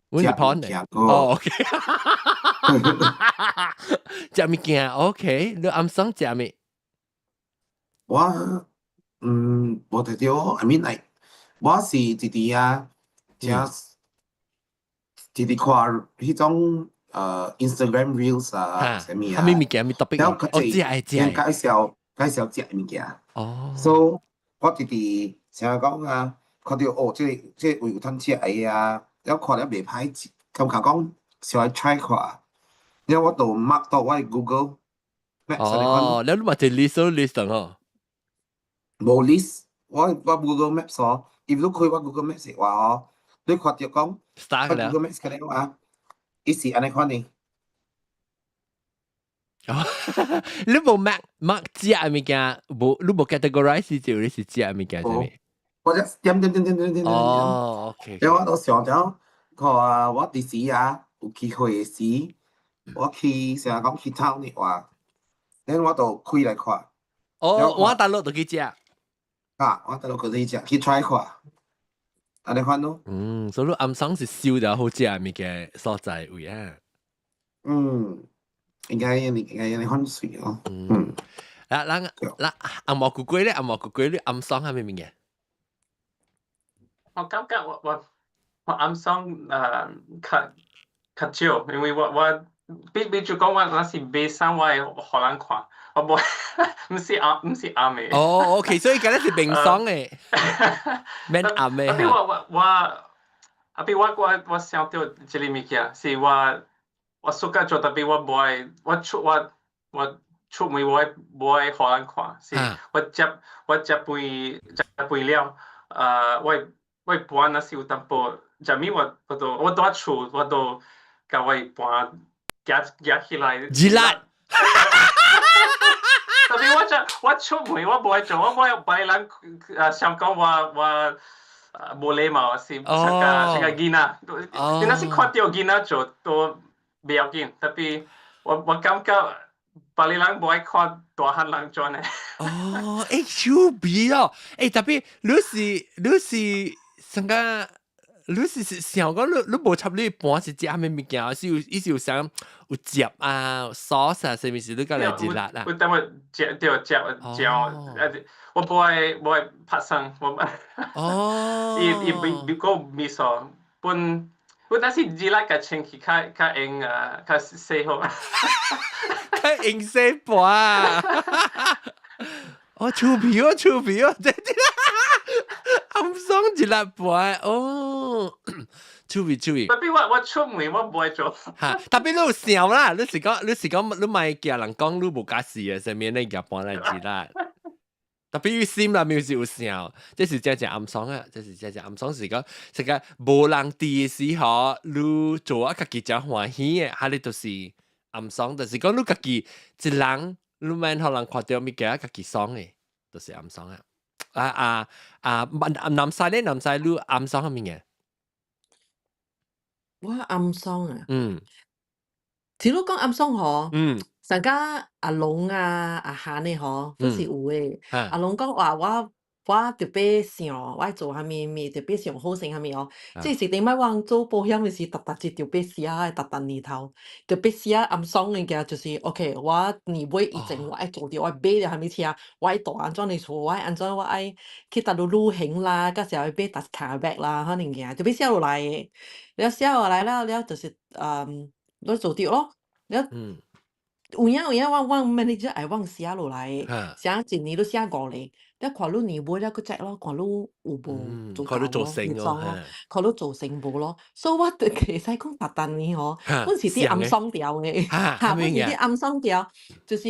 我是 porn 嚟，哦 ，OK， 食物件 ，OK， 你暗爽食咩？我冇睇到 ，I mean like， 我是直直啊，即係看迄種Instagram reels 啊，什麼啊，咩物件咩 topic？ 然後佢介紹食物件，哦 ，so 我直直成日講啊，看到哦，即會有通食嘅啊。然後看了袂歹，感覺講想來 try 看，然後我就 mark 到我嘅 Google Maps 嚟看。哦，你咪就 list 哦。冇 list，我 Google Maps 哦，如果開我 Google Maps 嘅話哦，你看到講，我 Google Maps 嘅話，伊是安尼款呢。你冇 mark 食嘅物件，冇你冇 categorize 就你是食嘅物件係咪？我只點。哦，OK。因為我都想咗，看我啲時啊，有機會時，我去成日講去偷呢話，然我就開來看。哦，我大陸都去食。啊，我大陸去食，去 try 看。安尼款咯。所以暗爽是燒咗好食嘅物件所在位啊。應該很水哦。嗱，阿毛古龜咧，你暗爽係咩物件？我感覺我暗爽較少，因為我比如講我那是買衫我係互人看，我冇唔是暗嘅。哦 ，OK， 所以嗰啲是明爽嘅，免暗嘅。特別我想到這裡物件，是我暑假做，特別我冇我出門我互人看，是我接飯了，我搬那時有淡薄，就咪我到厝，我都甲我搬夾起來。熱辣。特別我出門我冇做，我冇俾人想講我冇禮貌，是個囡仔，你那是看到囡仔做都唔要緊，特別我感覺別人冇愛看大漢人做呢。哦，超別哦，特別你是成個。你是想講你無插你盤是食咩物件？是有想有汁啊、sauce啊，甚物事你講嚟熱辣啊？我等我食，我無愛拍生，哦。伊個味素本，我但是熱辣個清氣較用較細好。較用細盤。哦，臭皮哦，真係。暗爽熱辣盤哦，趣味。特別我出門我唔會做。嚇，特別你有笑啦，你是講你咪叫人講你無假事嘅，上面你夾盤嚟熱辣。特別有心啦，咪有笑，這是真正暗爽啊！這是真正暗爽是講成個無人知嘅時候，你做啊家己真歡喜嘅，嚇你就是暗爽。但是講你家己一人，你免互人看到物件家己爽嘅，就是暗爽啊！南西咧，南西你暗爽係咩嘢？我暗爽啊！似你講暗爽嗬，成家阿龍啊、阿涵呢嗬，都是有嘅。阿龍講話我特別想，我做下面特別想好成下面哦。即是點解我做保險嘅時，特別特別寫特年頭，特別寫暗爽嘅嘅，就是 OK。我年尾以前我愛做掉，我買咗下面車，我愛大安裝嚟做，我愛安裝我愛去搭到旅行啦，嗰時候買搭卡 back 啦，可能嘅特別寫落嚟嘅。你寫落嚟啦，你就是你做掉咯，你。有影我 manager 愛我寫落來，寫一年都寫5年，你看你年尾了個隻咯，看你有無做夠咯，看你做成無咯，所以我對其實講特登呢嗬，我是啲暗爽調嘅，我是啲暗爽調，就是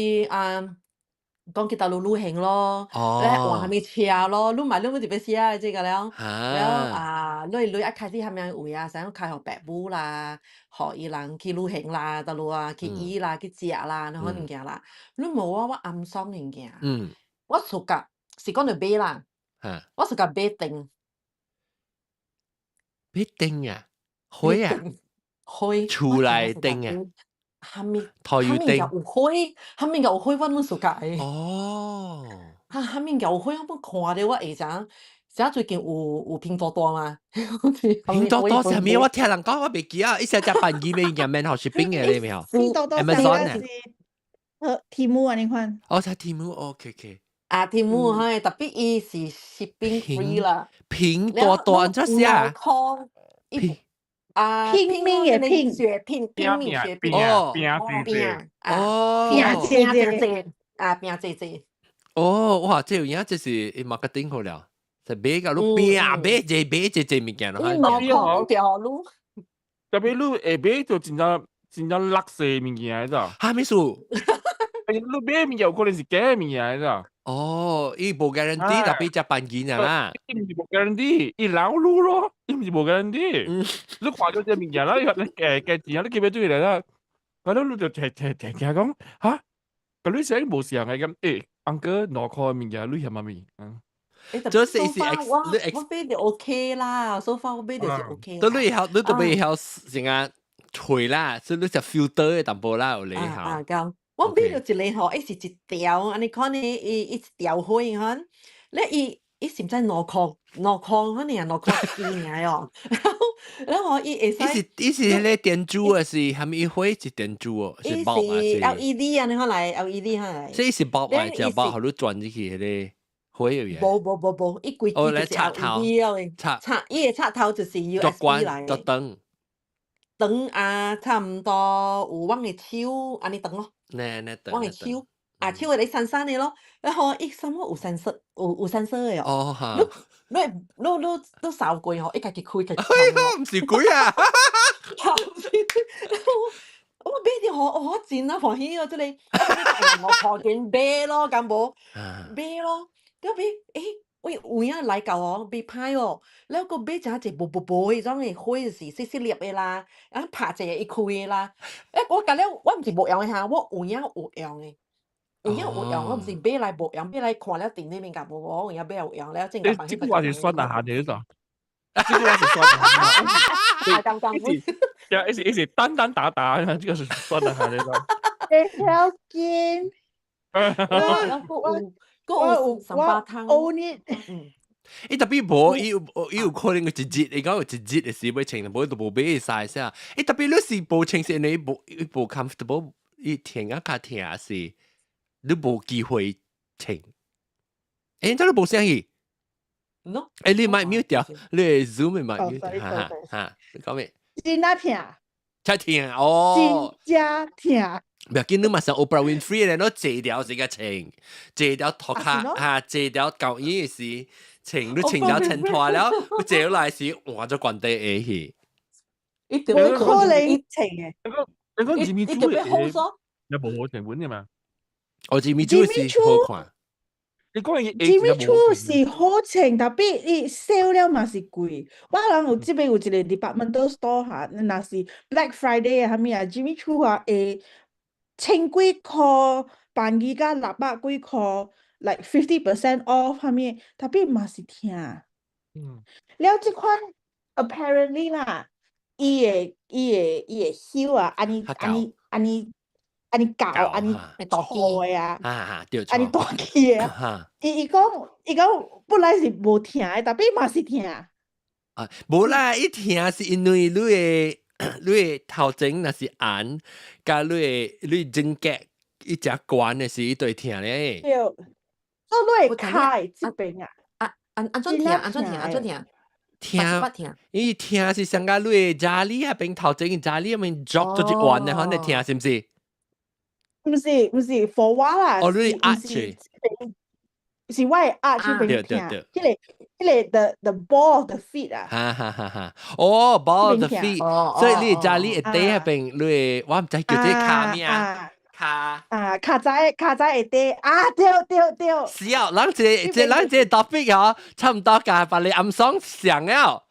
講去大陸旅行咯，咧往下面車咯，你買你特別寫嘅這個了，你一開始係咪會啊？想開學白舞啦，學伊人去旅行啦，大陸啊，去醫啦，去食啦，你可能嘅啦，你冇啊？我暗爽嘅嘅，我暑假是講嚟買啦，我暑假買定，買定啊，會啊，會，厝內定啊。下面有灰，下面有灰，我冇暑假嘅。哦，下面有灰，我冇看到我下陣最近有拼多多嘛？拼多多上面我聽人講我未記啊，一下只辦機咩嘢免學雪冰嘅你未有？拼多多上面是Temu啊，你看。哦，係 Temu，OK。Temu 係特別伊是 shipping free 啦。拼多多安怎寫啊？拼命也拼，拼命血拼哦，拼姐。哦，哇！這有影這是 marketing 好了，就買個路買這物件咯。特別你下買就真正垃圾物件咋？嚇咩數？你買物件有可能是假物件咋？哦，伊無 guarantee，特別只辦件啊啦。伊無 guarantee，伊老路咯。伊毋是無個人啲，你看到隻物件啦，你計錢啊，你記唔記嚟啦？嗰度你就聽講嚇，嗰啲聲無時候係咁，安哥攞開物件，你係乜咪？這是我買就 OK 啦，so far 我買就是 OK 啦。你都未曉成啊吹啦，所以你就 filter 嘅淡薄啦，有你嚇。咁我買就一個吼，是一條，安尼看呢，一條花嗬，咧伊是唔知攞殼可能攞殼一支爾哦，然後伊會使。伊是迄個電珠啊，是蝦米花是電珠哦，是bulb啊，是 LED 啊，你看來 LED 看來。所以是bulb啊，只bulb，互你轉入去迄個花有嘢。無，伊規支就是 LED 咯。伊個插頭就是 USB 來嘅。長啊，差唔多有阮個手安尼長咯。阮個手。手係你散散嘅咯，然後伊什麼有散色，有散色嘅哦。哈！你掃過吼，伊家己開家己開。哎呀，唔是鬼啊！我買啲我真啊歡喜哦，即係我靠件買咯，咁無買咯，咁買喂有影來到哦，買歹哦，แล้ว個買就係薄嗰種嘅花是細粒嘅啦，啊拍一個一開嘅啦，我講了我唔是無用嘅嚇，我有影有用嘅。有影有用，我唔是買來無用，買來看了店裡面甲無我有影買有用了，正這個話是酸啊，你呢？這個話是酸啊，剛剛一時單打，這個是酸啊，你呢？你條件，我有三百湯。特別無，伊有可能個一日，你講有一日嘅時要穿，無就無買嘅 size 啊。特別你是無穿時，你無 comfortable， 伊疼啊較疼是。你冇機會停，真係冇聲意。no，你咪 mute 掉，你 Zoom 咪 mute 掉，嚇，你講咩？真啊聽，真聽哦，真正聽。唔要緊，你嘛上 Oprah Winfrey 咧，攞借條是個情，借條托卡嚇，借條舊衣是情，你情條情拖了，你借來是換咗關地嘅去。冇可能情嘅，你講字面特別好咗，有冇成本嘅嘛？我知咪做是好看，你講嘅 Jimmy Choo 是好情，特別你 sale 了嘛是貴。我人有這邊有一個 departmental store 嚇，那是 Black Friday 啊，係咪啊 ？Jimmy Choo 啊，千幾塊，辦幾間600幾塊 ，like 50% off 係咪？特別嘛是聽。了這款 apparently 啦，伊個銷啊，安尼搞，安尼錯啊，安尼大氣啊！伊講本來是無聽的，但係嘛是聽。無啦，伊聽是因為你嘅頭前若是紅，甲你整格一隻關嘅是一對聽咧。對，所以你會開這邊啊？安怎聽？聽，伊聽是上甲你嘅家裡啊邊頭前嘅家裡面 drop 咗一關嘅，可能聽是唔是？唔是 for 我啦，哦，你壓住，是我係壓住俾聽，即係 the ball of the feet 啊，哦 ball of the feet，所以你家裡一底入邊，你我唔知叫這卡咩啊，卡仔一底啊，對，是啊，咱這 topic 哦，差唔多㗎，把你暗爽想了，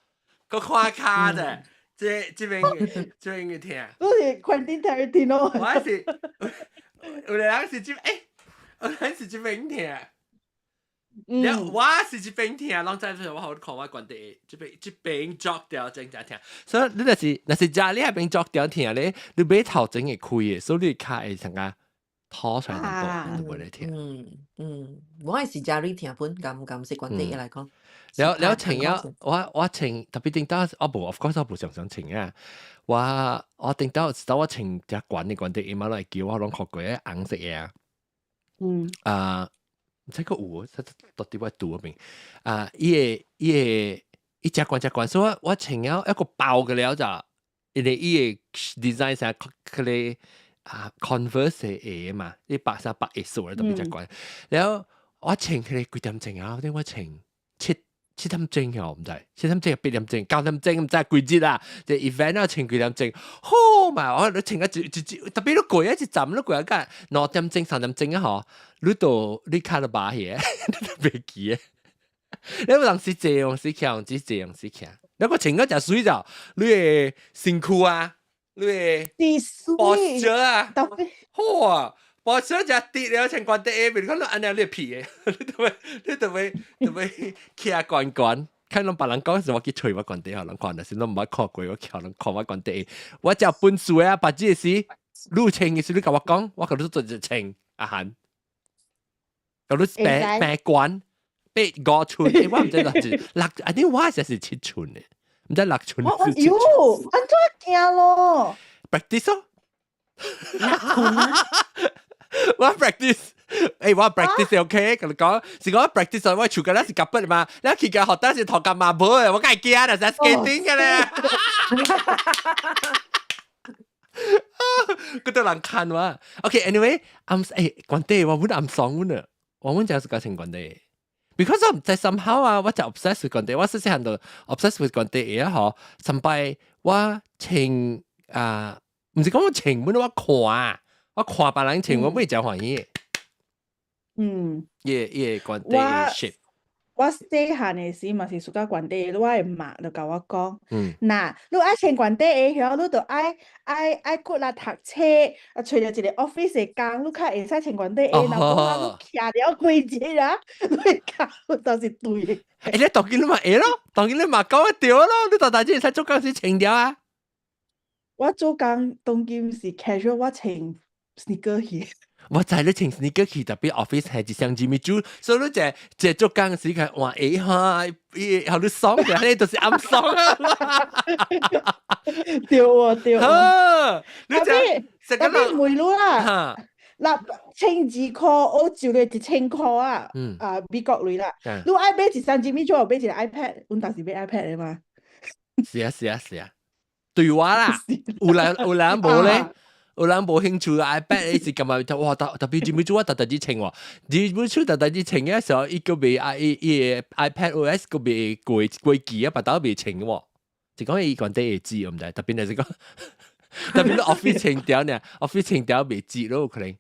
個看卡的。這邊嘅聽，都是 Quentin Tarantino。我是，有人是有人是這邊聽，我是這邊聽，啷在我好看我關地，這邊捉掉正正聽，所以你那是家裡邊捉掉聽咧，你俾頭整嘅開嘅，所以你卡係成個拖出嚟咁多，你聽。我係家裡聽本咁識關地嚟講。了情啊！我情特別定得我無 ，of course 我無常情啊！我定得我情只管啲伊媽來叫我攏學過啲紅色嘢啊！唔知個有到底我讀嗰邊伊只管，所以我情啊一個爆嘅了就，因為伊個 design 成佢哋Converse 嘅嘛，啲白嘅數特別只管，แล้ว我情佢哋幾點鐘啊？我情7點鐘啊，唔知7點鐘8點鐘9點鐘唔知幾節啊？即 event 啊，前幾點鐘，好嘛！我你前個特別都攰一站都攰一間2點鐘3點鐘啊！嗬，你卡到把嘢，特別記啊！你有當時這樣時強，只這樣時強。你個穿嗰隻水就你嘅身軀啊，你嘅posture啊，好啊，posture 就跌了穿關啲 A，你看到安尼你皮嘅，你特別企下關關。看人別人講時，我去吹我關啲，人看，但是我唔捌看過，我叫人看我關啲。我就本書啊，把這時路程嘅時，你甲我講，我甲你做一程阿漢，甲你白關8-5寸，我唔知6寸，6，I think 我係7寸嘅，唔知6寸。哦喲，安怎驚咯 ？practice 咯，6寸啊！我 practice。我 practice OK， 跟你講，是我 practice 我處緊那是夾筆嘛，你去嘅學得是學緊馬步嘅，我梗係驚啦，就 skating 嘅咧。嗰度人看哇。OK，anyway， 關地我揾暗爽揾啊，我揾就係個情關地。Because 我在 somehow 啊，我就 obsessed with 關地，我細細漢就 obsessed with 關地嘢嗬。甚至我情唔是講我情本我看別人情，我唔會就歡喜。關地 shit。我 stay 下嘅時，嘛是暑假關地，我嘅媽就甲我講，嗱，你愛穿關地嘅時候，你就愛骨力讀冊，找到一個 office 嘅工，你較會使穿關地嘅，然後我徛了幾日啊，你講都是對嘅。你當然你嘛會咯，當然你嘛講得對咯，你到大隻使做工時穿掉啊。我做工當今是 casual，我穿 sneaker 去。我知你穿 sneaker 去，特別 office 係一雙 Jimmy Choo，所以你就做工時間換下，後你爽嘅，你都是暗爽啊！對喎對喎，你就特別梅魯啦，嗱千字褲我照你1000塊啊，美國類啦，你愛買一雙 Jimmy Choo，買一個 iPad， 我當時買 iPad 嘅嘛。是啊，對我啦，有人冇咧。有人冇興趣 iPad 你是咁啊？哇！特別 Jimmy Choo 特別清喎 ，Jimmy Choo 特別清嘅時候，伊個未iPad OS 個未過期啊，把刀未清喎。就講伊關啲嘢知，唔知特別係講，特別 office 清掉呢 ，office 清掉未知咯，可能。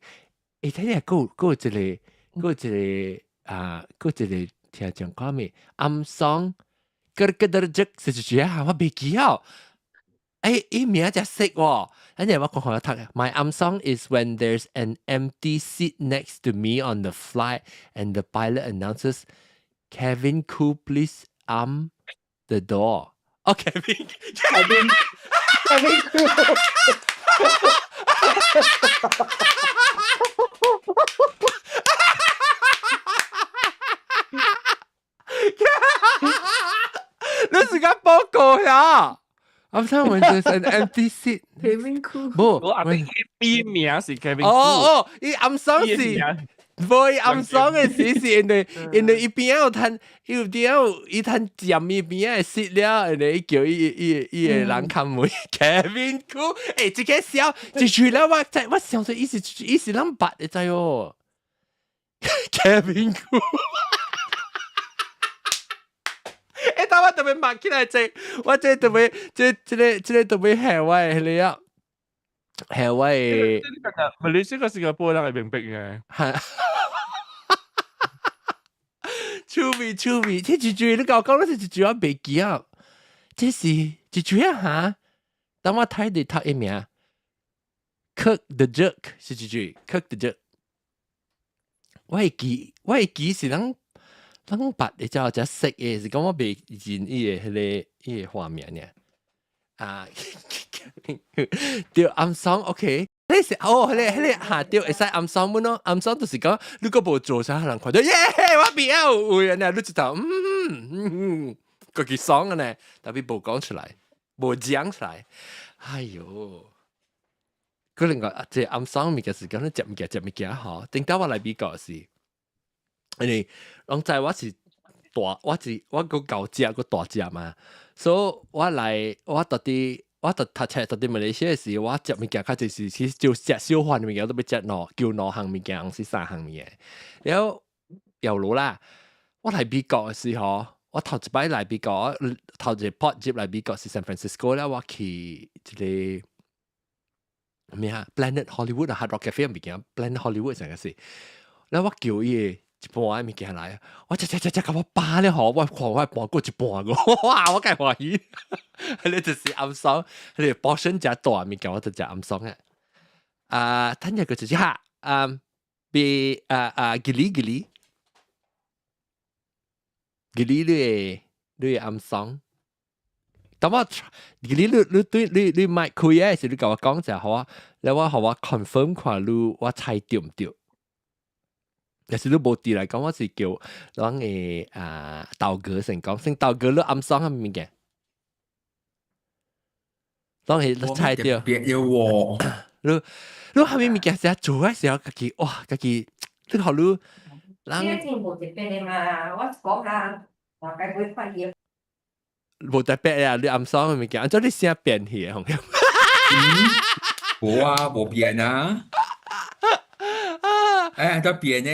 睇下嗰一個聽講講咩？暗爽，嗰是住啊，我未記啊。名就識喎。跟住我講我讀 My song is when there's an empty seat next to me on the flight and the pilot announces, Kevin Koo, please the door. Oh, Kevin Koo. 你時間報告呀？I'm sorry, when there's an empty seat. Kevin Koo。我阿弟邊名是 Kevin Koo。哦，伊暗爽是，唔暗爽嘅事是因為伊邊有攤，伊攤佔伊邊嘅 seat 了，因為伊叫伊個人看門 Kevin Koo。這個笑，就除了我想說伊是諗白嘅在哦 ，Kevin Koo。但我特別默起來我這特別這特別係我嘅你啊，係我嘅。咪你識個新加坡人係明白嘅。係。趣味，這一句你講你是一句我未記啊，這是一句啊嚇。等我睇你讀一名 ，Cook the jerk 是一句 ，Cook the jerk。我會記是啷白你知識嘅是講我未見伊個畫面呢。對暗爽 OK。你是你下掉會使暗爽乜咯？暗爽就是講你個無做啥人看到耶，我未有會啊！你就頭個幾爽嘅呢，特別冇講出來，冇講出來。哎呦，佢另外即暗爽物件是講你食物件好。頂到我來美國時，因為攏知我是大，我個高隻個大隻嘛，所以我特啲。我讀冊特啲馬來西亞時，我食物件較就是其實就食小飯物件都要食叫項物件，是3項物件。然後又老啦，我嚟美國嘅時候，我頭一擺嚟美國，頭一 port 接嚟美國是 San Francisco 咧，我去一個咩啊 Planet Hollywood 啊 Hard Rock Cafe 物件 Planet Hollywood 成個事，然後我叫伊半嘅物件來，我只甲我扒咧吼，我看我半過一半個，哇！我介歡喜，你就是暗爽，你 portion 食大物件，我就食暗爽嘅。聽日個就是嚇，比吉利你暗爽。但我你咪開嘅時，你甲我講就好啊，你我互我 confirm 看你我猜對唔對？但是你無對來講，我是叫咱嘅豆哥先講，先豆哥你暗爽係物件，當係你猜對。別要喎，你係咪物件成日做嘅時候，家己哇，家己你學你，呢一件無特別嘅嘛，我講下大概會發現。無特別啊！你暗爽嘅物件，按照你聲變去嘅，紅樣。冇啊，冇變啊。都變呢？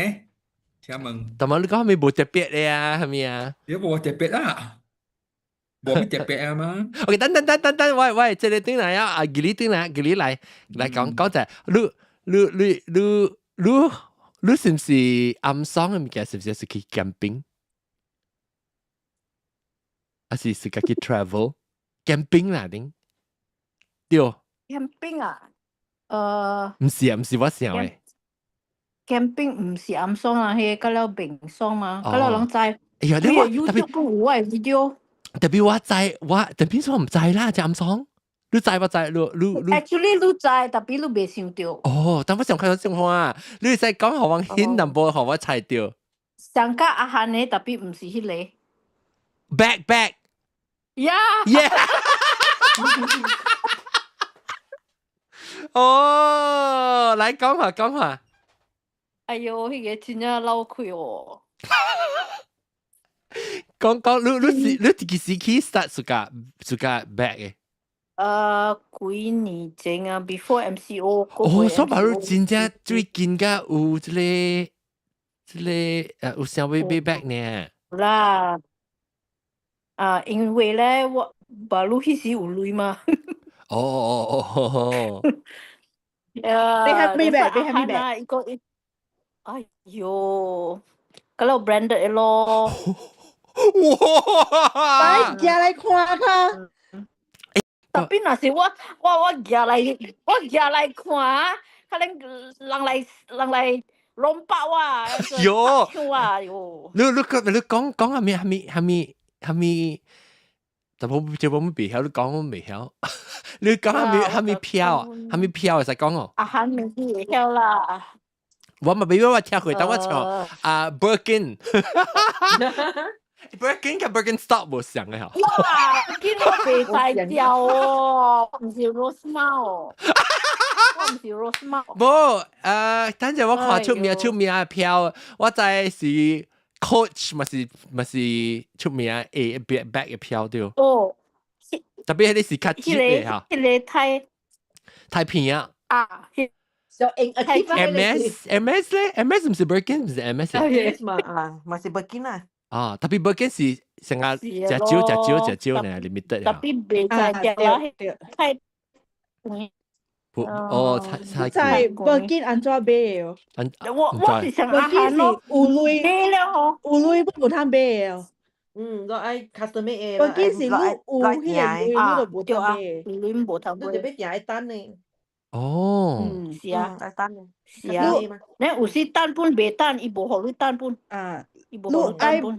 請問。但係你講係咪無特別嘅啊？係咪啊？你冇特別啊？冇咩特別啊嘛？OK，等，喂，這裡頂來啊！吉利嚟講就你是唔是暗爽嘅物件？是唔是去 camping？還是家己 travel camping 啦，頂對。camping 啊？唔是我想嘅。camping 唔是暗爽啊，係嗰了平爽嘛，嗰了人知。哎呀，你話 YouTube 講有嘅 video。特別我知，特別我唔知啦，就暗爽。你知我知，你 actually 你知，特別你未想到。哦，但我想看到情況啊，你係講互我 hint number，互我猜到。上家阿漢嘅特別唔是迄個。back。Yeah。哦，來講下。哎呦，迄個真正老虧哦。講，你幾時起 start 自家 back 嘅？幾年前啊 ，before MCO。哦，所以話你真正最近㗎有有想要 back 呢？啦。因為咧，我把路迄時有鐳嘛。哦。你係咩back？一個，哎呦，嗰個 branded 嘅咯。哇！嚟嚟看下。特別那是我行嚟看，可能人嚟攏爆啊！喲，你講係咪？但我未曉，你講我未曉。你講係咪票？係咪票會使講哦？係咪會曉啦？我咪俾我聽佢，等我唱Birkin。Birkin 同 Birkenstock 冇像嘅嗬。哇！Birkin 我未睇掉哦，唔是 Rosemar 哦，我唔是 Rosemar。冇等陣我看出名嘅票，我知是 Coach 咪是出名嘅 back 嘅票對。哦。特別係你是較接嘅嚇。迄個太平啊。就MS 咧 ，MS 唔是 Birkin 唔是 MS 嘛咪是 Birkin 啊。啊，特別 Birkin 是成日隻招呢，limited 特別未在掉太哦，在 Birkin 安怎買哦？我是想阿漢咯，有鐳買了吼，有鐳不通買哦。我愛 custom made 嘅。Birkin 是你有迄個鐳，你就無通買。鐳無通買。你特別定單呢？哦，是啊，單嘅。是啊，你有時單本未單，伊無互你單本。你愛買，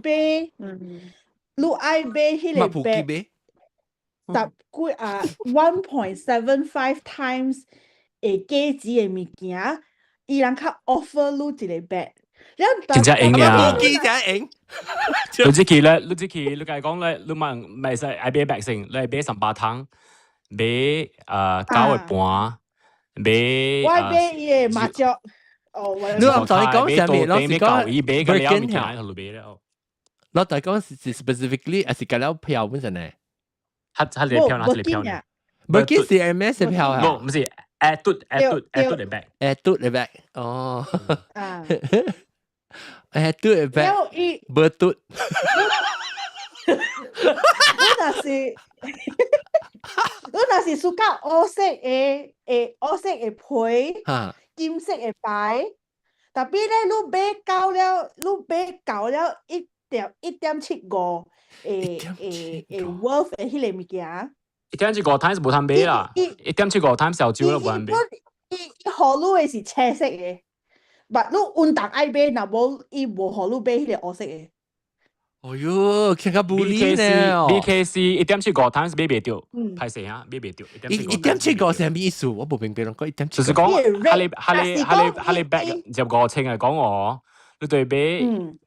你愛買迄個 bag， 1.75 times 嘅價值嘅物件，伊人較 offer 你一個 bag。真正贏呀！真正贏。你這期咧，你講咧，你問咪使愛買 bag 先，你係買18湯，買9個半。買我買伊個麻雀，你唔同你講上面，攞是講 Birkin 嚇，攞大講是 specifically 係個了票本身呢？佢哋票哪係票呢 ？Birkin 是 MS 嘅票啊？唔是 Adut 嘅 bag，Adut 嘅 bag， 哦，Adut 嘅 bag， betul。你若是 suka 黑色嘅皮，金色嘅牌，特別咧，你買到了1.75worth 嘅迄個物件。1.75 times 無通買啦，1.75 times 小酒啦無通買。伊好路嘅是青色嘅，但你運動愛買，若無伊無好路買迄個黑色嘅。哦喲，更加不利呢。BKC 1.75 times 買袂到，歹勢啊，買袂到。1.75係咩意思？我冇明白咯，1.75。就是講，哈利 back 15,000嚟講我，你對買，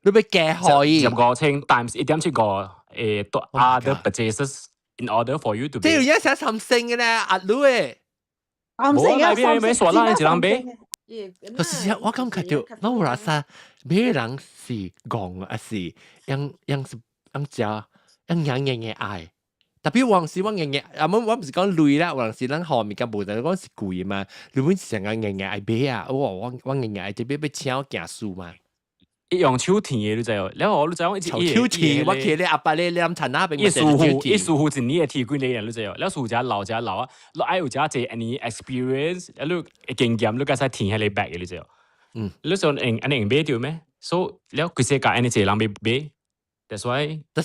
你買幾可以？15,000 times 1.75other purchases in order for you to。即係而家寫3星嘅咧，壓路誒。冇啊，邊買傻啦，你一人買。可是我感覺到，我有啥買人是講啊是，樣是樣愛。特別往時我我唔是講累啦，往時咱後面嘅無但係講是貴嘛，你本是成個愛買啊，我愛這邊要請件書嘛。一用手填嘅你知哦，然後你知我一直手填，我企你阿爸你諗陳那邊，一疏忽一年嘅填幾年你知哦，然後數只老啊，你愛有只這any experience，然後經驗你該使填喺你 back 嘅你知哦，你想你買掉咩？所以然後佢世界any 這人買 ，that's why，一隻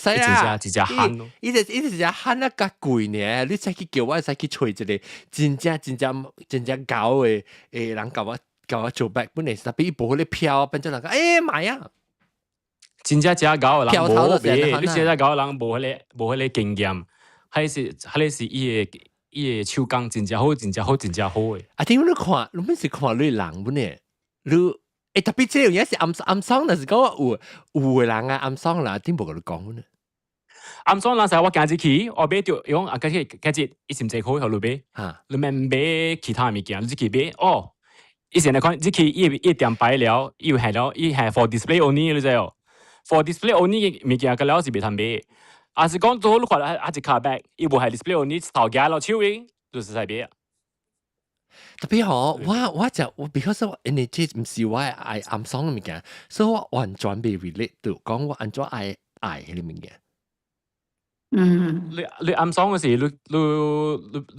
慳咯，一隻慳啊較貴呢，你使去叫我使去找一個真正搞嘅人搞我做 back 本嚟，特別無嗰啲票，變咗人講買啊！真正搞嘅人無買，你真正搞嘅人無迄個經驗，迄是伊個手工真正好誒。啊，點你看？你本是看你人本嚟，你特別這樣嘢是暗爽，但是講有個人啊暗爽啦，點無個你講呢？暗爽人使我今日去，我買掉用啊，今日一時唔濟好，後來買嚇，你咪買其他物件，你自己買哦。以前嚟看，即期一點擺了，伊係 for display only 你知哦 ，for display only 嘅物件個了是袂通買，啊是講做你看啊一卡 bag， 伊無係 display only 頭家落手嘅，就是使買啊。特別好，我就because 我你即唔是我愛暗爽嘅物件，所以我完全未 relate 到講我安怎愛嘅物件。你暗爽嘅時，你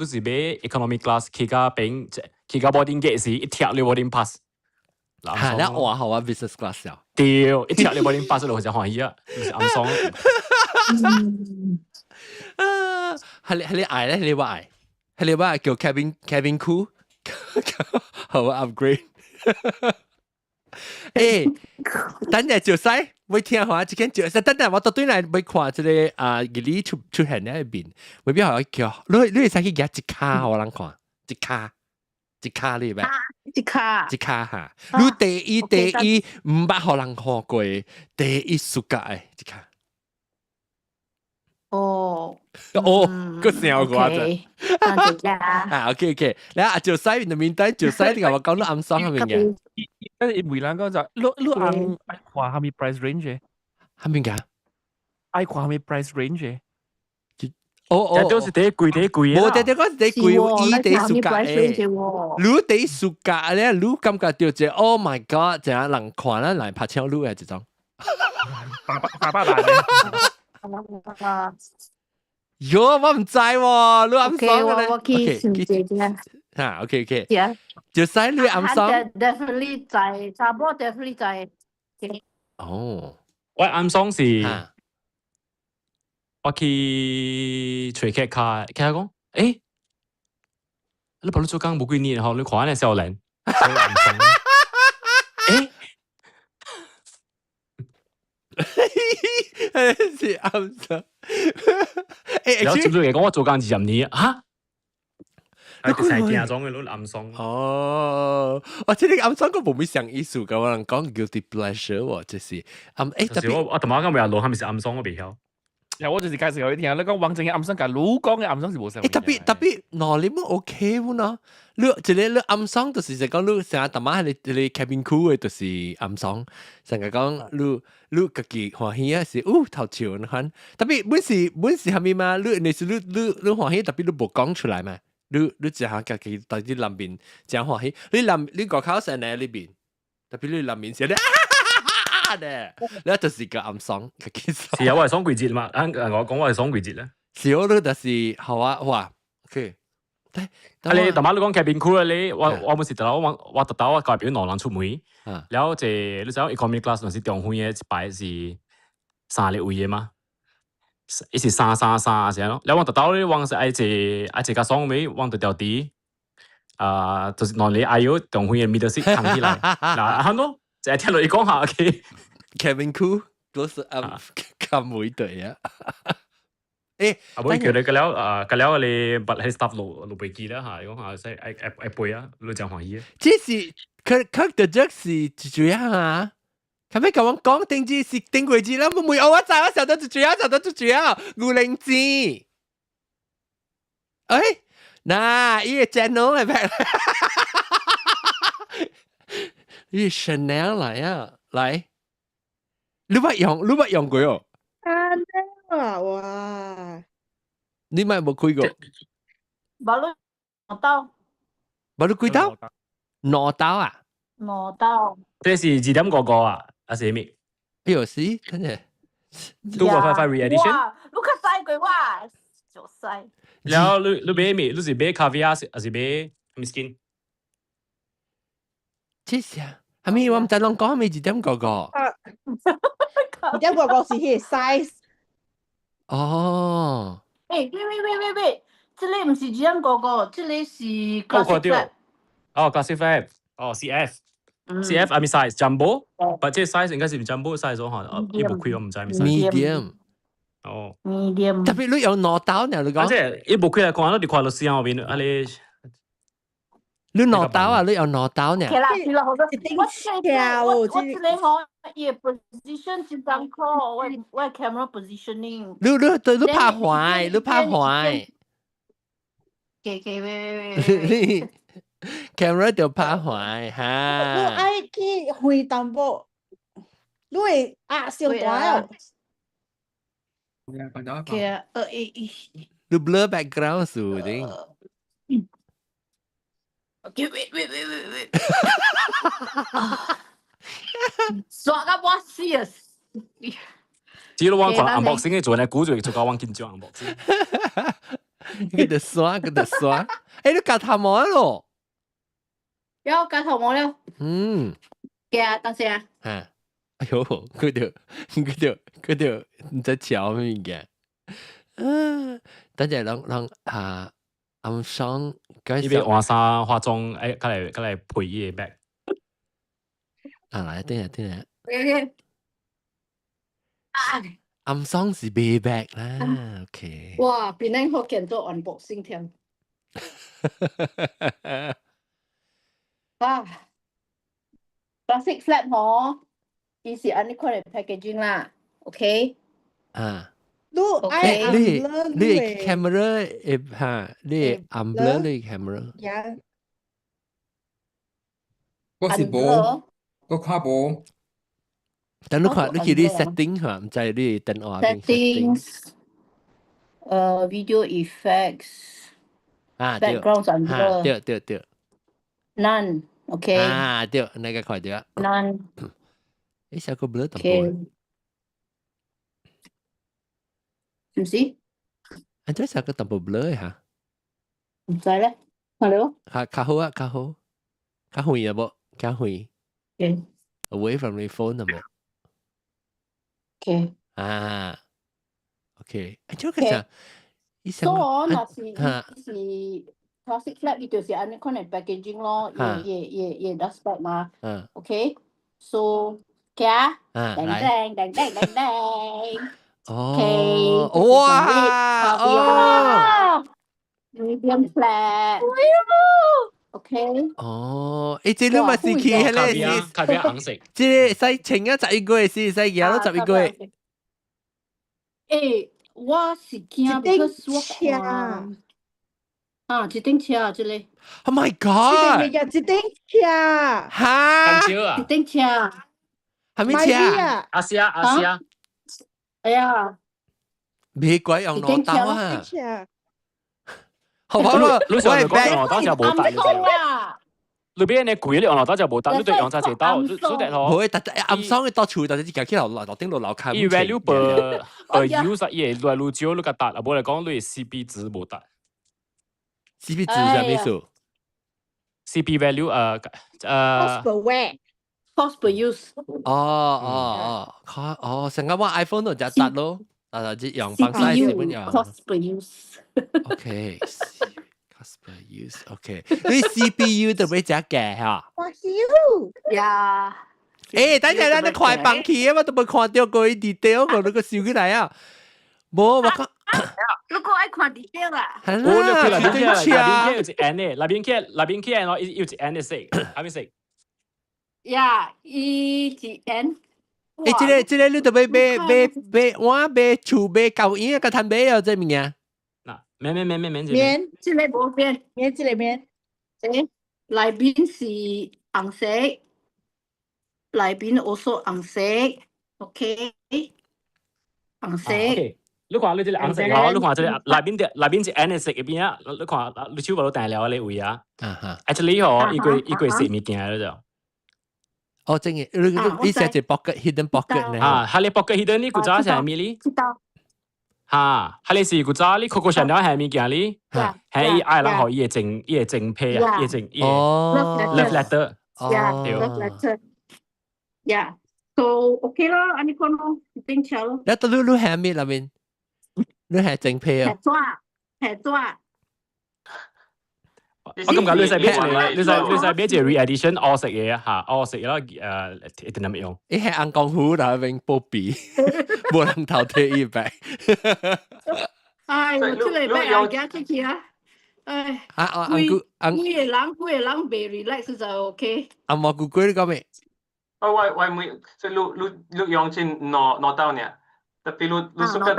是買 economy class 去到邊？去到 boarding gate 時，一跳你 boarding pass。嚇！你話好啊 business class 啊？對，一跳你 boarding pass 落去就歡喜啊，就是暗爽。係你愛咧？你話愛？係你話叫 cabin crew？好啊 upgrade。等陣就使，會聽下即間就使。等陣我到對嚟會看即個你出現喺入邊，未必係叫你會使去夾一卡我人看一卡你咩？一卡嚇！你第一唔捌互人看過，第一暑假誒一卡。個聲我啫。啊 OK， 然後就使面面底就使你話講到暗爽係咪嘅？但係每兩個就你愛看下面 price range 嘅，係咪嘅？愛看下面 price range 嘅。都是第一貴啊！冇第嗰時第貴，伊第暑假誒，你第暑假咧，你感覺到就 Oh my God， 就係人看啦，嚟拍槍擼嘅這種。爸大嘅。喲，我唔知喎，你暗爽嘅咧。我去先啫。嚇 ，OK， 就使你暗爽。definitely 在，差不多 definitely 在。哦，我暗爽是。我去找客卡講，你把你做工冇幾年後，你看你少年，是暗爽。然後接住嚟講，我做工20年啊，係第三件裝嘅咯，暗爽。哦，我知你暗爽個冇咩上意思嘅，我能講 guilty pleasure 喎，就是特別我同媽講咪路係咪是暗爽我未曉。我就是介紹俾你聽，你講王正嘅暗爽，但係老講嘅暗爽是冇上。特別嗱，你冇 OK 喎咯？你暗爽就是講你成日同埋你 cabin crew 嘅就是暗爽，成日講你自己歡喜啊是頭潮你看，特別本是係咪嘛？你歡喜，特別你冇講出來嘛？你只係自己在啲裡面只歡喜，你個口成喺呢邊，特別你裡面寫咧。你就是個暗爽嘅其實。是啊，我係爽季節嘛，我講我係爽季節咧。是我都就是好啊，哇 ，OK，你大媽你講 cabin crew 咧，我冇時得啦，我特登我代表兩人出門，然後你知道 economy class 嗰時中午嘅一排是3個位嘅嘛，一是3先咯，然後我特登咧往是愛一個雙尾往到條底，就是兩個愛要中午嘅 middle seat 扛起來，嗱，係咯，就係聽落你講下嘅 cabin crew 都是咁會對啊。唔好叫你個了你把你 staff 錄背記啦嚇，講下即係背啊，你講華語啊。這是佢的這是主要啊，佢咪咁講定字是定位字啦，我每我找到主要五零字，誒，嗱，呢個 channel 係咩？呢 Chanel 嚟啊，嚟，你乜用佢哦？哇！你咪冇開過？冇攞刀，冇攞幾刀？攞刀啊？攞刀。這是2.9個啊，還是咩？哎呦，是真係。2.5 re-edition。哇，你看細句話，就細。然後你買咩？你是買 caviar 還是買 miskin？這是啊，係咪我唔知啷講係咪2.9個？2.9個是佢 size。哦。喂，這裡唔是2.9個，這裡是 classic flat。哦 ，classic flat，哦 CF 係咪 size jumbo？或者 size 應該是 jumbo size 咗嚇，呢部區我唔知係咪 medium。哦 medium。特別你有攞刀呢？你講。即係呢部區嚟講，你看到時候邊啊你。你攞刀啊！你有攞刀呢？係啦，係啦，好多。我這裡我也 position 就當個我 camera positioning。你怕壞，你怕壞。喂。camera 就怕壞嚇。你愛去回淡薄，你會上大哦。你 blur background 數的。Okay, wait. 耍個我 serious。只要我講 unboxing 嘅做呢，估住就講我緊張 unboxing。佢哋刷。誒，你夾頭毛咯？有夾頭毛了。嘅，等陣啊。哎呦，佢哋唔知瞧咩嘅。等陣讓暗爽，呢邊換衫化妝，誒，佢嚟配依個 bag。嚟，聽下。暗爽是 B bag 啦 ，OK。哇，邊能學見做 unboxing 添？Classic flat 嗬，伊是按呢款嚟 packaging 啦 ，OK。你 camera 你 blur 你 camera。我是冇，我看冇。但你看，你叫你 setting 嚇，唔知你等我 settings， video effects， background and blur。對。None，OK。對，那個快啲。None。誒，小個 blur 淡薄。唔是？อันนี้สักก็ตับเบลอฮะ唔知咧，係咯。卡好啊บ่卡好 away from the phone 啊บ่ OK 啊 OK อันนี้ก็จะ所以那是 classic flat 伊就是安尼款嘅 packaging 咯，也 dustbag 嘛 OK so 嘅叮哦，哇！medium flat。OK。哦，這你咪是去迄個是咖啡紅色。這使穿啊11個月，是使嘢都11個月。誒，我是驚because我看啊，一頂車這裡。Oh my god！ 一頂車。嚇？一頂車。係咪車？阿西。哎呀，美國用攞刀啊！好唔好？你上嚟講用攞刀就冇大嘅。你邊你攰，你用攞刀就冇大，你對用揸隻刀，你得咯。唔會，但暗爽嘅多處，但係自己去樓頂度樓卡。伊 value per use 嘢來路少，你個達，啊，冇嚟講你 CP 值冇達。CP 值什么意思？CP value cost per wear。Cost per use。成個我 iPhone 度就得咯，就用放晒是乜樣 ？Cost per use。OK，cost per use。OK， 你 CPU 特別只嘅嚇。我曉呀。等陣你快放棄啊！我都冇看到嗰啲 detail， 我嗰個笑起來啊！冇，我講。如果愛看 detail 啦。我你佢那邊有一 N 嘅，那邊嘅咯，有一 N 嘅色，係咪色？呀，一 N。這個你都買我買厝買舊衣個攤買啊，這物件。嗱，免，這個冇免，這個免。誒，內邊是紅色。內邊 also 紅色 ，OK， 紅色。你看你這個紅色哦，你看這個內邊是 N 色入邊啊，你看你手把都帶了你位啊。Actually 哦，一個色物件嚟就。哦，真嘅，你寫隻 hidden pocket 咧。係你 pocket hidden 你古早係咪哩？係你是古早你 Coco Chanel 係咪件哩？係愛人學伊個正配啊，伊個正love letter。love letter。Yeah, so okay 咯，安尼講咯，正常咯。你係咩啦面？你係正配啊？係抓。我感覺你使買一個 re-edition all 色嘢嚇，all 色啦一定咁用。你係硬講虎啦，永波比，冇人頭貼一百。哎，我出嚟俾人家出去啊！哎，貴嘅人未 relax 就 OK。阿毛姑姑你講咩？我每即你用盡攞到呢，特別你suka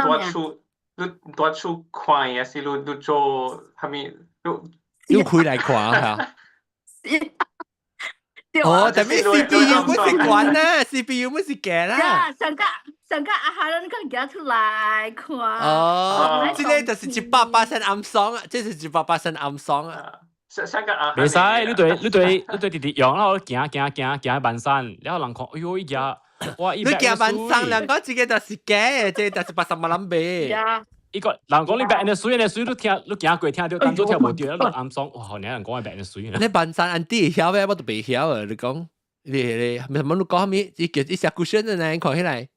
多出看嘢是你做係咪？你開嚟看嚇。哦，但係 CPU 唔是關啦 ，CPU 唔是嘅啦。呀，上個阿哈人佢夾出嚟看。哦，即係就是100%暗爽啊，即係100%暗爽啊。袂使，你對直直用，然後行半山，然後人看，哎呦伊家，哇！你行半山，人講自己就是假，即係就是80萬人買。伊個人講你白人水，你行過聽到，當做聽無到，落暗爽，哇！你人講係白人水。你半山安啲曉咩？我都未曉啊！你講，你乜你講咩？伊叫伊寫古書嘅呢？看起來，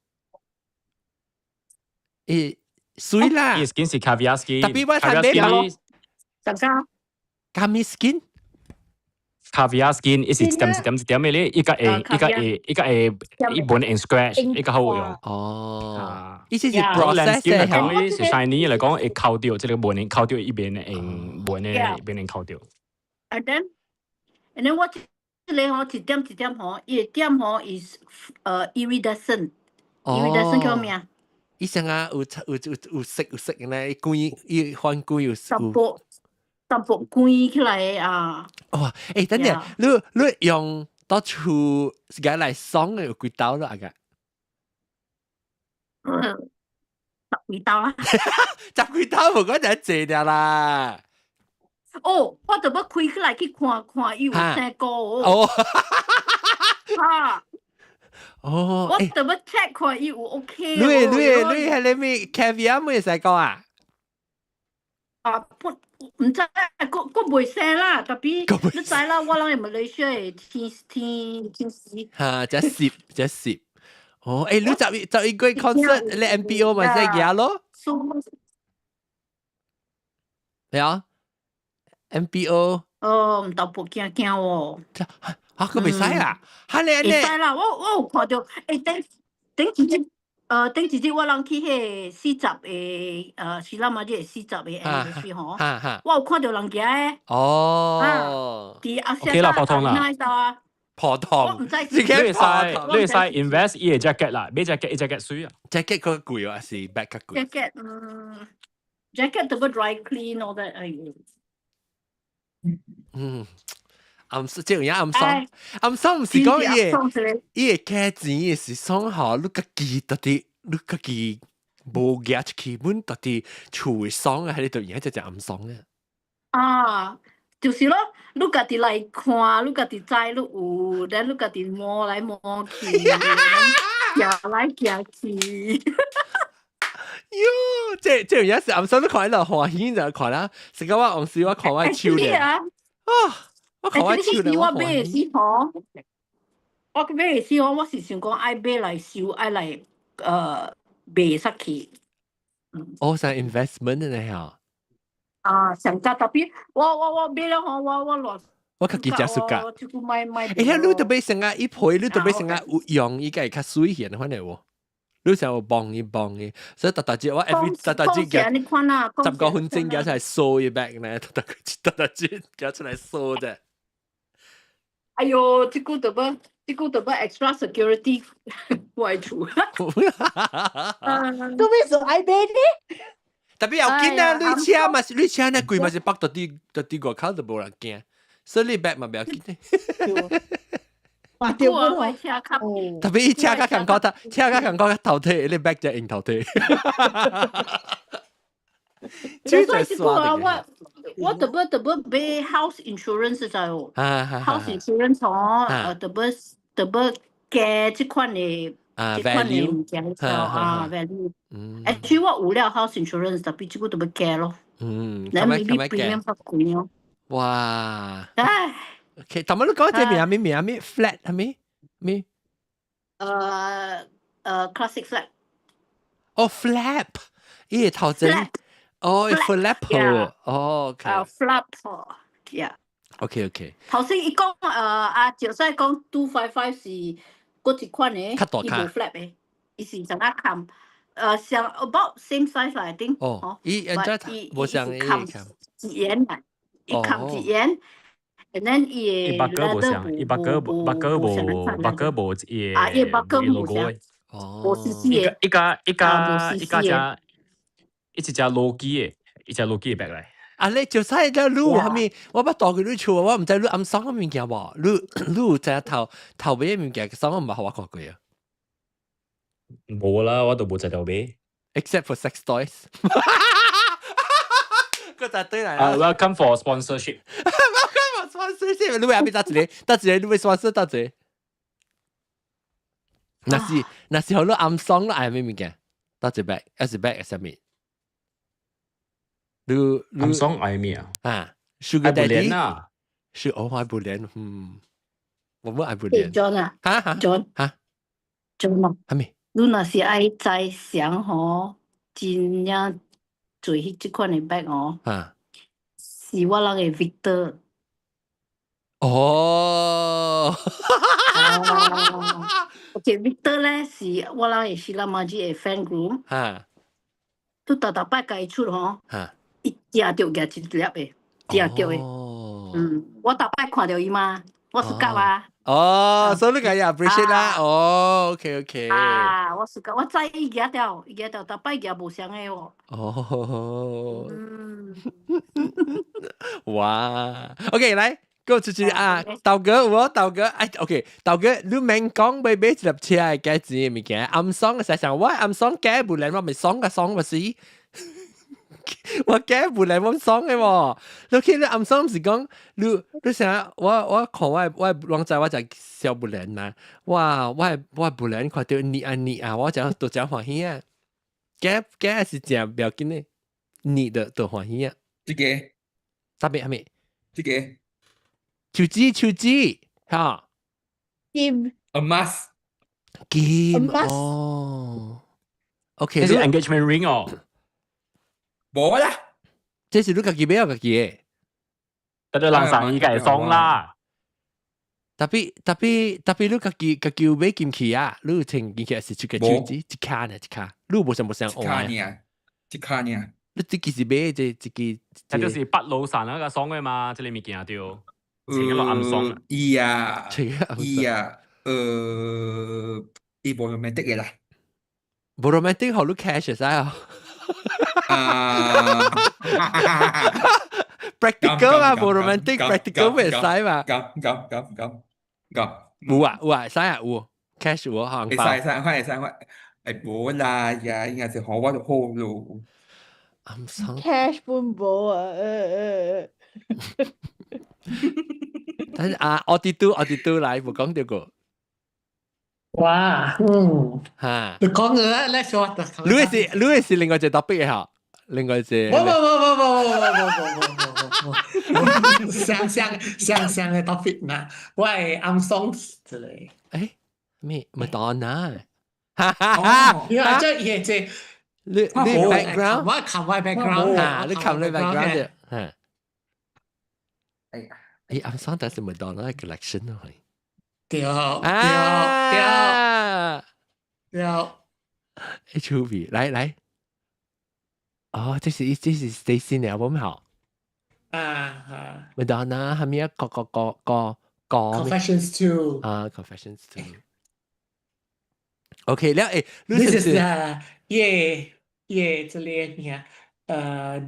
水啦。伊 skin 是 caviar skin，特別我睇咩冇？大家。Gummy skin， caviar skin， 一點嘅咧，一個本 and scratch， 一個好用。哦，呢啲是 process 嚟講，呢是 shiny 嚟講，會扣掉，即係個本扣掉一邊嘅本嘅邊扣掉。And then 我咧嗬一點嗬，一點嗬 is iridescent 叫咩啊？伊成啊有色咧，伊換光有。淡薄關起來啊！哇！等陣，你用多處時間嚟爽嘅有幾刀咯？阿個10幾刀啦，10幾刀無講就濟了啦。哦，我就要開起來去看伊有啥個哦。我就要 check 看伊有 OK。你係你咪 caviar 冇使講啊？唔知，我未識啦，特別你知啦，我人係馬來西亞天時。嚇，只攝。哦，你就一個 concert，你 MPO 咪即係嘢咯？係啊 ，MPO。哦，唔到步驚喎。佢未使啊？嚇你未使啦，我有看到，頂一日我人去迄40個希臘馬啲40個 anniversary 嗬，我有看到人家誒。哦。啲阿，OK 啦，普通啦。普通。我唔知。你會使 invest 伊個 jacket 啦，買 jacket 水啊。jacket 嗰個貴啊，是 bag 個貴。jacket 特別 dry clean all that 即係暗爽唔是講伊個價錢是爽好，你家己無夾出去，本到底厝會爽啊，喺你度而家就暗爽啊！就是咯，你家己來看，你家己知你有，然後你家己摸來摸去，行來行去。哟，這有時暗爽都看到歡喜就看啦，成個我往時我看我手咧，啊，我看我手咧，我歡喜。我買的時候，我是想講愛買來收，愛來賣出去。哦，是 investment 的呢啊，上架特別，我買了吼，我落。我較記只暑假。買。你特別成個一倍，你特別成個有用，伊個會較水現，反正喎。你想有幫伊，所以特節我 every 特節嘅10個分鐘嘅出來掃一 back 呢，特節嘅出來掃啫。哎呦，這個特別 extra security 外出。都咩做愛買呢？特別要緊啊！你車嘛是你車呢貴嘛是北到啲外口就冇人驚，所以你 back 嘛唔要緊呢。哇！對我車卡，特別車卡強覺得車卡強覺得頭退，你 back 就應頭退。所以這個啊，我特別買 house insurance 在哦 ，house insurance 哦，特別加這款的物件啊 value。actually 我有了 house insurance，特別這個特別加咯。你咪 premium 較貴哦。哇！唉。OK， 頭先你講這名咩 flat 係咩？classic flat。哦 ，flap， 咦頭先，哦 flap， 哦 ，OK。flap，yeah。OK。頭先伊講阿趙生講255是嗰一款嘅，伊無 flap 嘅，伊是怎啊砍？像 about same size 來定。哦，伊無像伊砍幾元啊？伊砍幾元？And then 伊八哥無像，伊八哥無伊logo嘅。哦，無絲絲嘅。一隻 logo 嘅，一隻 logo 嘅 bag 嚟。啊，你就使咗錄係咪？我不當佢錄錯，我唔知錄暗爽嘅物件喎。錄就頭尾嘅物件，爽我唔係好我看過啊。冇啦，我都冇隻頭尾。Except for sex toys。嗰就對嚟。Welcome for sponsorship。你為阿邊得一個，你為 sponsor 得一個。那是好多暗爽咯，係咩物件？得一 bag，一 bag 係啥物？暗爽係咩啊？啊 ，Sugar Daddy 啊，是我愛不連，我們愛不連。John 啊，哈 ，John 啊 ，John 啊，係咩？你若是愛在想吼，真正做迄即款嘅 bag 哦，是我人嘅 Victor。哦，OK，Victor 咧是我人嘅希拉馬吉嘅 fan group。都逐擺甲伊出吼，伊食着夾一粒嘅，食着嘅。我逐擺看到伊嘛，我暑假啊。哦，所以你講 appreciate 啦。哦 ，OK。啊，我暑假我知伊夾掉，逐擺夾無相嘅喎。哦。哇 ，OK， 來。go 出去啊！豆哥，哎 ，OK， 豆哥，你免講買一粒車嘅價錢嘅物件，暗爽嘅實上，我暗爽假不然我咪爽個爽咪死，我假不然我爽嘅喎。你見你暗爽唔是講你成我看我啷在我就小不然嘛，哇，我不然看到你啊，我就都真歡喜啊，假是真不要緊嘅，你都歡喜啊。這個，啥物？這個。手指，嚇 ，Game a mask game 哦 ，OK， 這是 engagement ring 哦，冇啦，這是你自己買自己嘅，但係人生依家係爽啦，特別你自己買進去啊，你穿進去是出個手指一卡，你冇想一卡呢，你自己是買這個，這就是北老山那個爽嘅嘛，這裡物件對。前一個暗爽，伊啊，伊無 romantic 嘅啦，無 romantic 好你 cash 使啊，practical 嘛，無 romantic practical 咪使嘛，咁，有啊，使啊有 cash 有行包，誒無啦，呀，應該是好我就好咯，暗爽 cash 本無啊，但係啊，我哋都嚟，冇講到個。哇，嚇，你講嘅咧，你說的。你係另外一隻 topic 嚇，另外一隻。不，相嘅 topic 呐，我係暗爽之類。誒咩？Madonna。哦，因為這也係你 background， 我冚我 background 嚇，你冚你 background 啫，嚇。誒，暗爽但是 Madonna collection 咯，係。對。HUB 來，哦，這是 Stacy 的 album 好。Madonna 係咪個 Confessions 2啊 Confessions 2。OK， แล้วThis is這裡咩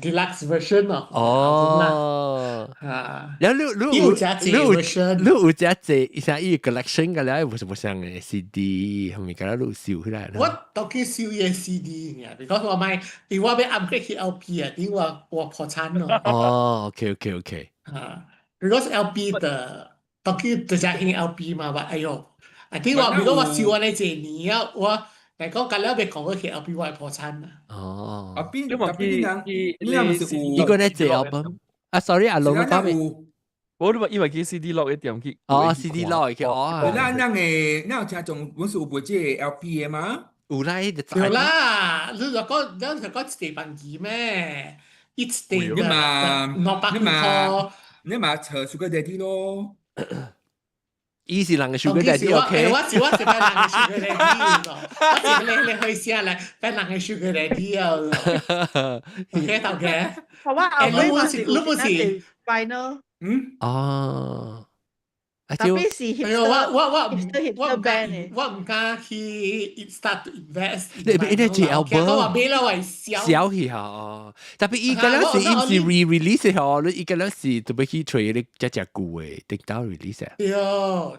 deluxe version 哦。แล้ว你有只一下一 collection 嘅咧，唔像嘅 CD，係咪㗎？你燒起來。我都去燒嘢 CD 嘅，because 我買，因為我要 upgrade 去 LP 啊，因為我破產咯。哦 ，OK。because LP 的都去直接興 LP 嘛，話哎呦，因為如果我燒完呢幾年啊，我嚟講隔兩邊講去 LP 我係破產啦。哦。你唔是呢個咧隻 album 啊 ，sorry 阿龍講咩？我都因為佢 CD 落一點去。哦 ，CD 落去哦。那聽眾本是有買這 LP 嘅嘛？有啦，有啦，你就講一地band機咩？一地嘅你嘛找 Sugar Daddy 咯。伊是人嘅 Sugar Daddy，OK。我是人嘅 Sugar Daddy 咯，我是你去寫嚟，人嘅 Sugar Daddy 啊。OK， 頭嘅。你不是 final。哦。特別是 hipster band 我唔敢去 start to invest。你呢隻 album 我話俾你為小氣嚇，特別依個咧是唔是 re-release 嚇？你依個咧是特別去吹你只舊嘅，定到 release 啊？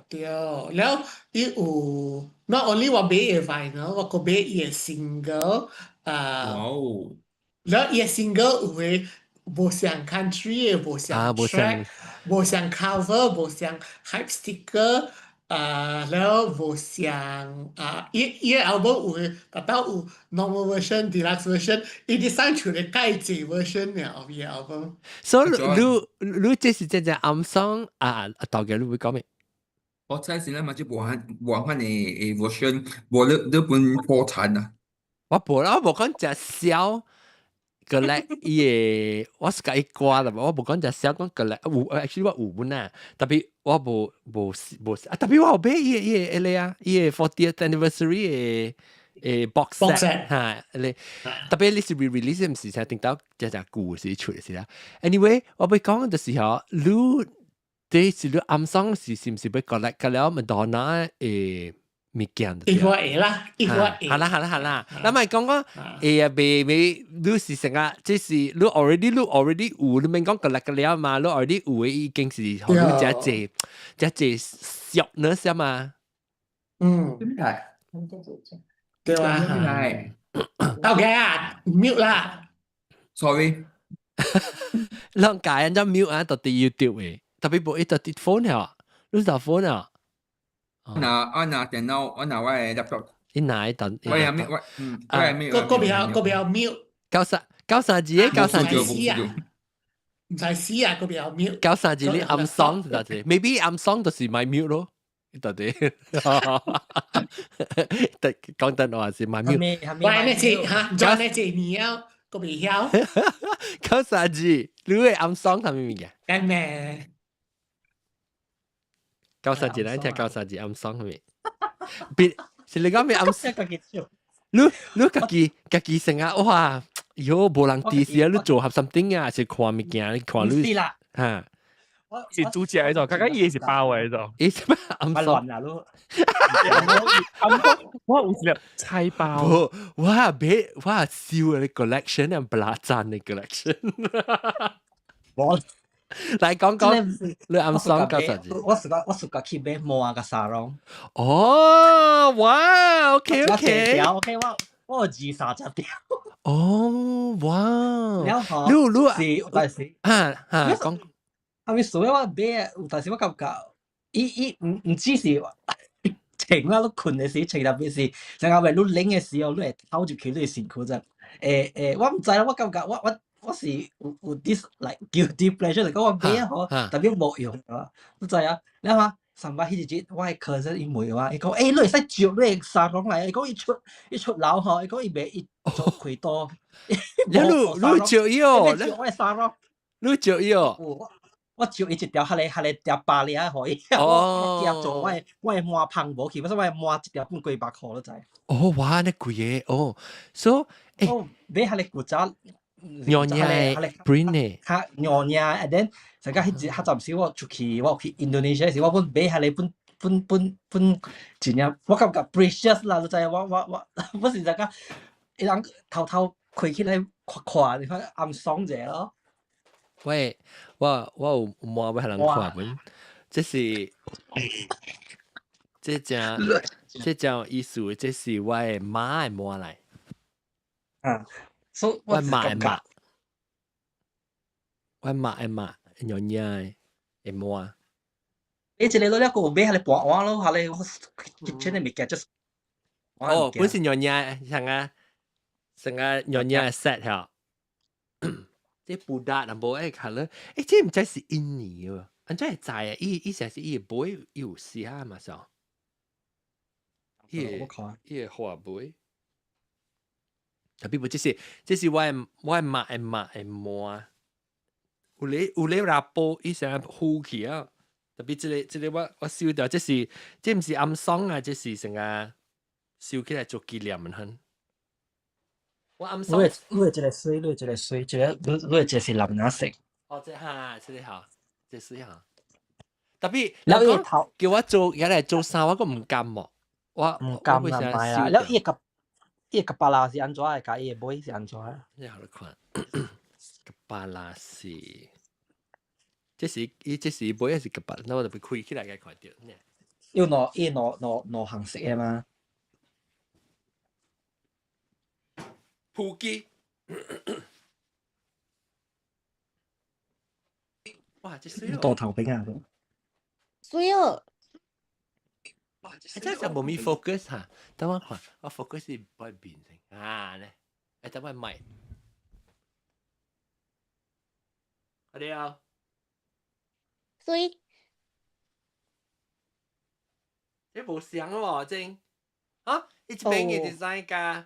對，然後你有 not only 我買嘅 vinyl， 我個買嘅 single， 然後嘅 single 有嘅無像 country 嘅，無像 track。無像 cover， 無像 hype sticker， 然後無像依個 album 有達到有 normal version、deluxe version， 伊啲生出嚟介濟 version 嘅依個 album。所以你這是真正暗爽啊！大概你會講咩？我猜是咱嘛就無限嘅 version， 無你本破產啊！我無講只小。個咧伊個我是甲伊掛啦，我無講只小講個咧，有 actually 我有本啊，特別我無啊，特別我有買伊個咧啊，伊個 40th anniversary 嘅box set 嚇，咧特別你是 re-release 唔是才定到只故事出嚟是啦。Anyway， 我要講嘅時候，你是你暗爽是唔是要 collect 個了 Madonna 嘅？物件的，一會啦，好啦，那麼講講，未，你是成啊，即是你 already 有，你免講個了嘛，你 already 有嘅已經是好你只熟呢些嘛，點解？對啊，OK 啊 ，mute 啦 ，sorry， 啷解人家 mute 啊，到底 YouTube 嘅，特別冇一到啲 phone 啊，你打 phone 啊。我拿電腦，我拿我嘅 laptop。你拿一等，我邊有 mute。93字嘅93字，唔使試啊，嗰邊有 mute。93字你暗爽就係 ，maybe 暗爽就是買 mute 咯，到底。講真話是買 mute。喂，你字嚇，再你字你啊，嗰邊有。93字，你會暗爽係咪嘅？梗咩？93字，你聽93字暗爽係咪？別，是你講咩暗爽？你家己成啊！哇，喲，無人支持啊！你做合 something 啊，是看物件，你看你嚇。是主角喺度，剛剛伊是包喺度，伊是咩暗爽啊？都，我有時猜包。我笑你 collection 係不拉讚你 collection。我。嚟講，你暗爽93字。我試過去買摩亞嘅沙龍。哦，哇 ，OK， 我2-3隻條。哦，哇！然後有但是講，後面所以我買有但是我感覺，伊唔只是停啦，你困嘅時情特別是，成日為你拎嘅時候，你係偷住佢，你辛苦啫。我唔知啦，我感覺我是有 this like guilty pleasure 嚟講，我買嗬，特別冇用啊，你知啊？你話上班迄日我係 cousin 伊妹話，伊講你會使著你沙龍嚟，伊講伊出樓嗬，伊講伊未伊做開多，你著伊哦，你著我嘅沙龍，你著伊哦。我照伊一條下嚟條巴厘可以，我夾做我係滿胖無去，我滿一條半幾百塊都滯。哦，哇，你貴嘢哦，所以你下嚟古早娘娘 print 呢？嚇娘娘 ，and then 成家迄陣時我出去 Indonesia 時，我本買下嚟本錢呀，我感覺 precious 啦，都滯我是成家一人偷偷開起來看，你看暗爽者咯。喂，我有摸俾人看本，這是這種意思，這是我嘅媽嘅摸嚟。所以我媽嘅媽，我媽嘅媽，娘娘嘅摸。你這裡攞一個俾下你薄碗咯，下你結出嚟咪夾咗。哦，本是娘娘，成個娘娘嘅 set 嚇。即布達啊，無誒看了，這唔知是印尼喎，安怎會知啊？伊成是伊個杯有試下嘛上，伊個花杯，特別無這是我媽嘅摸，有咧拉布伊成呼起啊，特別這個我收到，這唔是暗爽啊，這是成個收起來做紀念嘅很。我暗爽，你係一個水，你係是藍顏色。哦，這下，這好，這水嚇。特別，然後叫我做嘢嚟做衫，我個唔甘喎。我唔甘啦，唔係啊。แล้ว伊個巴拉是安怎嘅？甲伊個尾是安怎嘅？你好嚟看，個巴拉是，這是尾係個巴拉，那我就被開起來嘅看到。要攞行色嘅嘛？普基，哇！這水多頭餅啊！水哦，真係冇咪 focus 嚇，等我看，我 focus 係邊邊先啊咧，等我咪，我哋啊，水，你冇想喎，真啊！你邊嘅 design 㗎？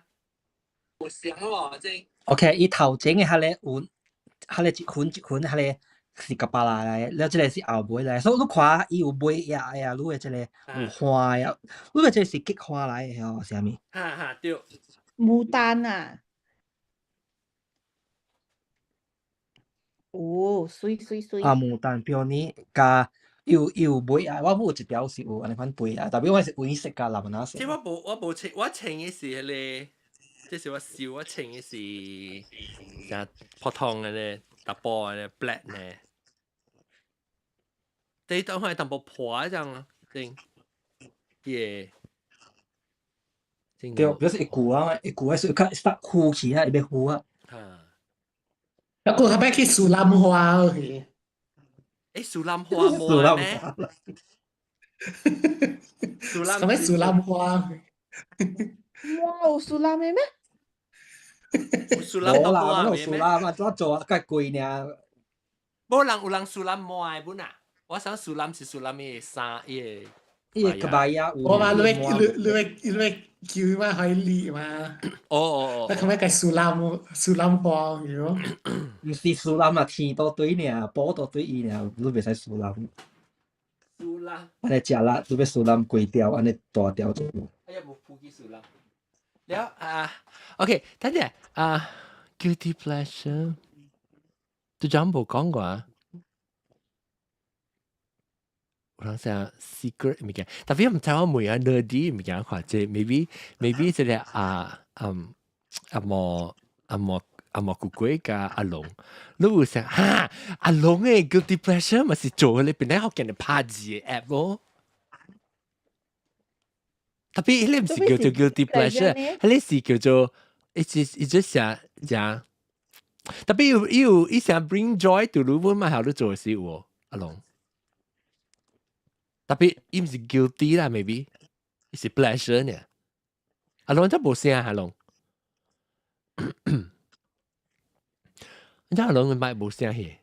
冇想喎，真。OK，伊頭前嘅下咧換，下咧一捆下咧。是個巴拉嚟，แล้ว這個是後尾嚟，所以你看伊有尾呀，你嘅這個有花呀，你嘅這是菊花嚟嘅哦，係咪？對。牡丹啊！哦，水。啊，牡丹peony加有尾啊，我有一條是有安尼款背啊，特別我是黃色加藍色。即我冇稱，我稱嘅是咧，即是我笑，我稱嘅是就普通嘅咧，大波嘅咧 black 咧。你當係淡薄破一樣啊，真耶！對，表示一股啊，一股係屬於發呼氣啊，一邊呼啊。แล้วกูทำให้คิดสุรามหัวเหรอสุรามหัวมัวเนี่ยทำให้สุรามหัว哇，有สุราม咩？สุรามหัว咩？สุราม做個貴呢？冇人有人สุรามมัว本啊！我想สุราม是สุราม嘅衫嘅。個巴呀，我話你叫มาให้ลีมาแล้วทำไมไก่สุรามหัวอยู่唔是สุราม啊，天多對呢，波多對伊呢，你袂使สุราม。สุราม。安尼食啦，你要สุราม貴條，安尼大條做。哎呀，冇普及สุราม。แล้วOK，等陣guilty pleasure，都仲冇講過啊。有人想 secret 物件，特別唔知我每日 nerdy 物件看，即 maybe 即係阿莫古鬼加阿龍，你會想阿龍嘅 guilty pleasure 咪是做你邊啲學緊嘅拍字嘅 app 咯？特別你唔是叫做 guilty pleasure，你是叫做一直想講，特別有一想 bring joy to 你本咪喺度做事喎，阿龍。特別伊唔是 guilty 啦 ，maybe 伊是 pleasure 呢。阿龍真冇聲，阿龍，阿龍咪冇聲嘅，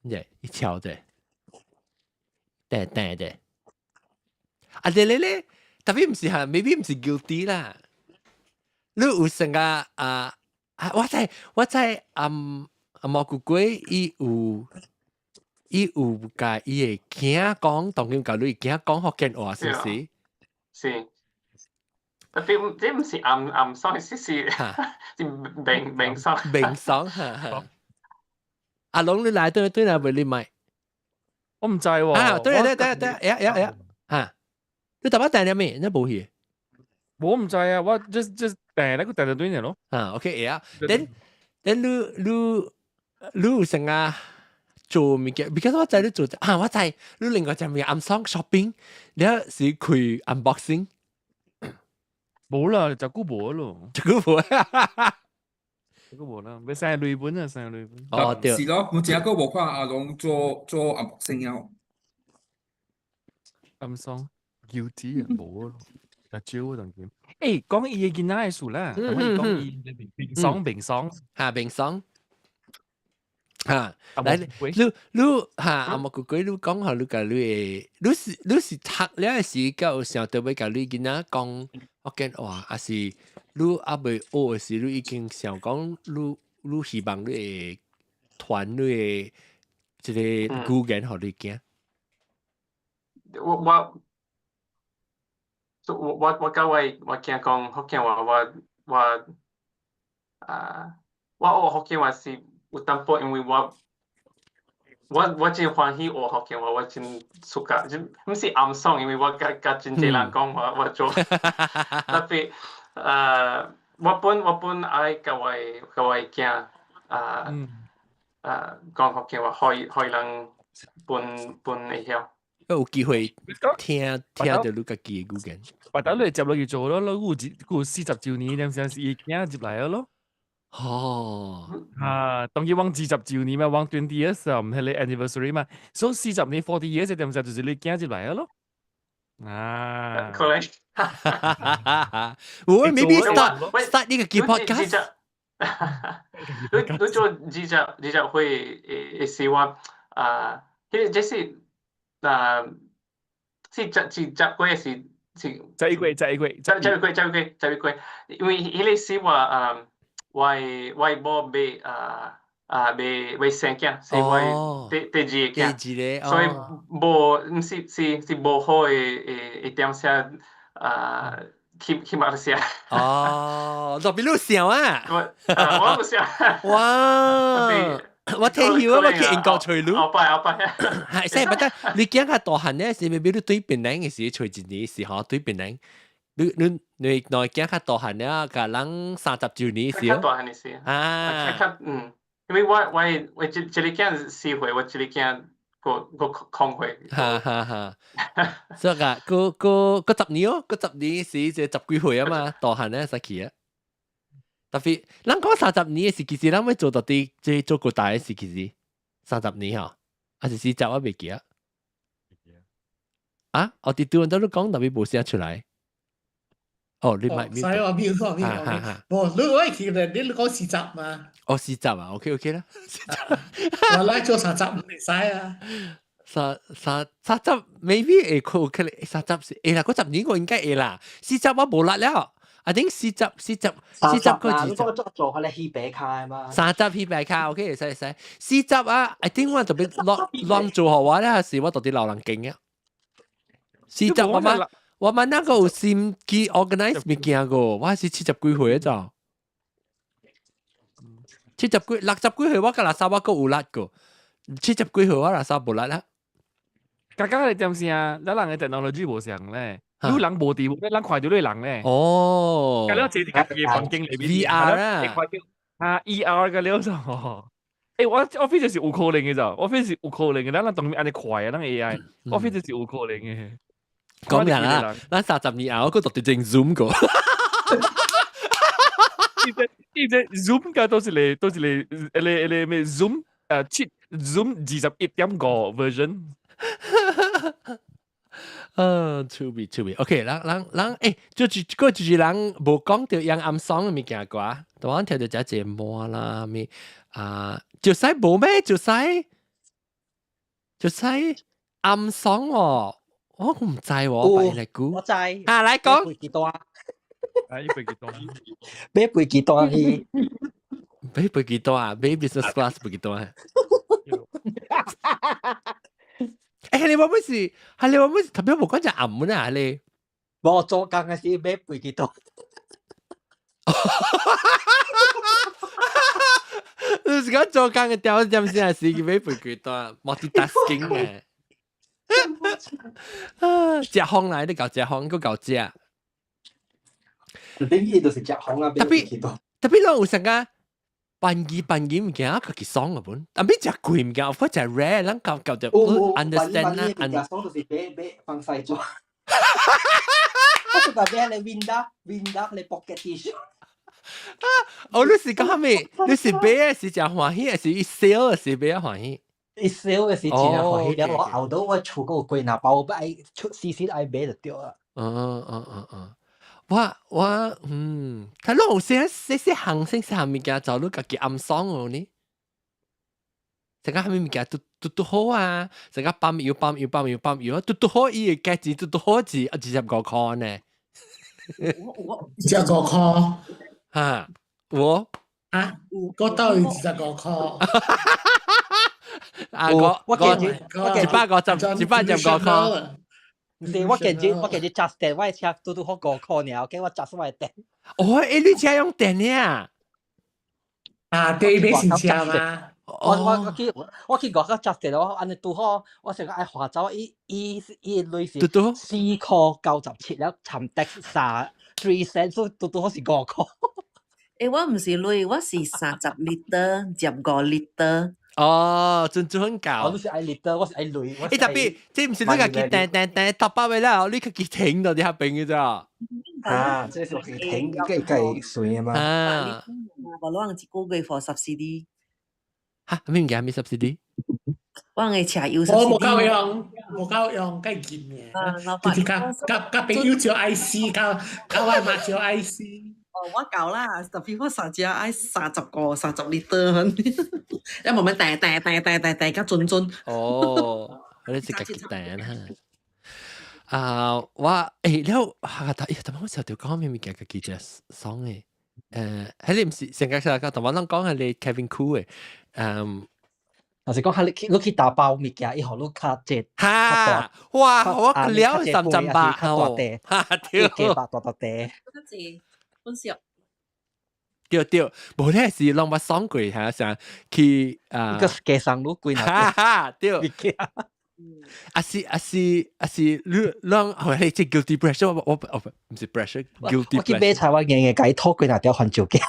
誒，一敲的，對，啊咧，特別唔是嚇 ，maybe 唔是 guilty 啦。你有成個我知毛姑姑伊有甲伊嘅囝講，當佢甲你囝講福建話，是唔是？是。特別這唔是暗爽，是明爽。明爽嚇。阿龍你來對來為你買？我唔知喎。啊，對，嚇！你特別訂咗咩？你冇去？我唔知啊，我 just 訂咧，佢訂咗對嚟咯。啊 ，OK 啊。then 你有成啊做物件？ because 我知你做啊，我知你另外一樣暗爽 shopping， 你是開 unboxing。冇啦，就估冇咯，就估冇啦，咪成日本啊，成日本。哦，對。是咯，我只個冇看阿龍做 unboxing 啊。暗爽 guilty 啊，冇咯，就招當點。誒，講伊嘅件哪係數啦？咁我講伊明爽嚇明爽。嚇，來你嚇阿毛姑姑，你講下你甲你是讀了時，有想特別甲你囡仔講福建話，還是你還未學嘅時，你已經想講你希望你會傳你嘅即個語言互你囝？我甲我囝講福建話，我學福建話是。有淡薄，因為我真歡喜學福建話，我真暑假，唔是暗爽，因為我甲真濟人講我做，特別我本愛甲我囝講福建話，可以人本會曉。有機會聽到你家己嘅語言。或者你接落去做咯，你有40週年，點先是囝接嚟咯。哦，當然往40週年嘛，往20 years 啊，唔係你 anniversary 嘛，所以40年40 years 點就係你驚接嚟咯。啊 ，correct。我 maybe start 呢個叫 podcast。你做20會嘅時話即是10個是11個，因為迄時話我冇買生囝，是我第二個，所以冇是冇好嘅點寫起碼寫。哦，特別你笑啊！我唔笑。哇！我聽曉啊！我去英國隨路。後擺。係，即係不得你驚佢大漢咧，是咪俾你對邊人嘅時，隨住你時候對邊人。你內驚佢大漢咧，個人30週年時。大漢嘅時。因為我這裡驚4歲，我這裡驚個空歲。所以個10年哦，個10年時就10幾歲啊嘛，大漢咧實期啊。特別，咱講30年嘅時，其實咱要做到啲即係做個大嘅時，其實30年嗬，還是40我未記啊。啊，我哋對人都講特別冇寫出來。哦，你咪所以我沒有錯，你我記得你講40嘛。哦，40啊 ，OK 啦。我來做30唔使啊。30 maybe 會可能30是啦，嗰10年我應該會啦，40我冇辣了。I think 40個字做下你起筆卡嘛，30起筆卡 OK 使40啊 I think 我特別亂做學話咧，是我到底老人勁嘅40我問那個有心機 organize 物件個，我係70幾歲咋70幾60幾歲我個垃圾我個有辣個70幾歲我垃圾冇辣啦。剛剛你點先啊？咱人嘅 technology 無上咧。你人無地，咱看到你人咧。哦。咁你自己嘅環境裏邊 VR 啊。ER 嘅了就。我非常是有可能嘅咋，我非常是有可能嘅。咱當面安尼快啊，咱 AI，我非常是有可能嘅。講人啦，咱30年後，我讀對正 Zoom 個。呢隻 Zoom 嘅都是你咩 Zoom cheat Zoom 21.5 version。趣味 OK 人誒就是人無講到樣暗爽嘅物件啩當然聽到只節目啦咪就使無咩就使暗爽喎我唔知喎我嚟估我知嚟講背幾多背幾多去背幾多啊背 business class 背幾多啊你話咩事？係你話咩事？特別冇講就暗門啊！你我做工嘅時買背幾多？你是講做工嘅條件先係時買背幾多？multitasking 嘅。食風來你搞食風，佢搞食。等於就是食風啊！特別攏有成個。扮嘢物件啊，佢爽啊本，但係只貴物件，我只 rare， 咱搞就 understand 啦。扮嘢爽就是買防曬妝。我就講買嚟 window 嚟 pocket T-shirt。你是講咩？你是買嘅是真歡喜，還是伊 sale 嘅是買歡喜？伊 sale 嘅是真歡喜，了我後頭我儲個貴拿包，我愛出時愛買就對啊。佢攏有些行星些物件做你家己暗爽哦呢。成個物件嘟好啊，成個泵油，嘟好伊個價錢嘟好至25塊呢。25塊嚇，我到25塊。我150塊。唔是，我見住 just 電，我車嘟好5塊爾，我 just 我電。你車用電呢？對，你先車嘛。我去外國 just 電，我安尼嘟好，我成個愛化妝，伊類似4塊97了，參得3 cents， 所以嘟好是5塊。我唔是類，我是30 liter， 15 liter。真很高。我都是愛 liter， 我是愛類。特別，即唔是你家己訂搭包位啦，你家己停到啲下邊嘅咋？即係我自己停，計水啊嘛。我攞一個月 for subsidy。嚇，咩唔係 subsidy？我嘅車要 subsidy。我冇夠用，計見嘅。就是甲朋友照 IC， 甲外媽照 IC。我夠啦，特別我實際愛30 liter， 一慢慢掟，加準。你自己掟啦。我แล้วแต่ว่า時候條講咩物件嘅記者爽嘅，喺你唔是成個時候同我諗講係你 Kevin Cool 嘅，就是講你去打包物件，以後你較濟。嚇！哇！我了3百哦，對，大地。本時對，無咧是攏捌爽過係成去個街上路貴啦，對。是你攏係即 guilty pressure， 我唔是 pressure，guilty pressure。我去買菜，我硬改拖貴那條環照嘅。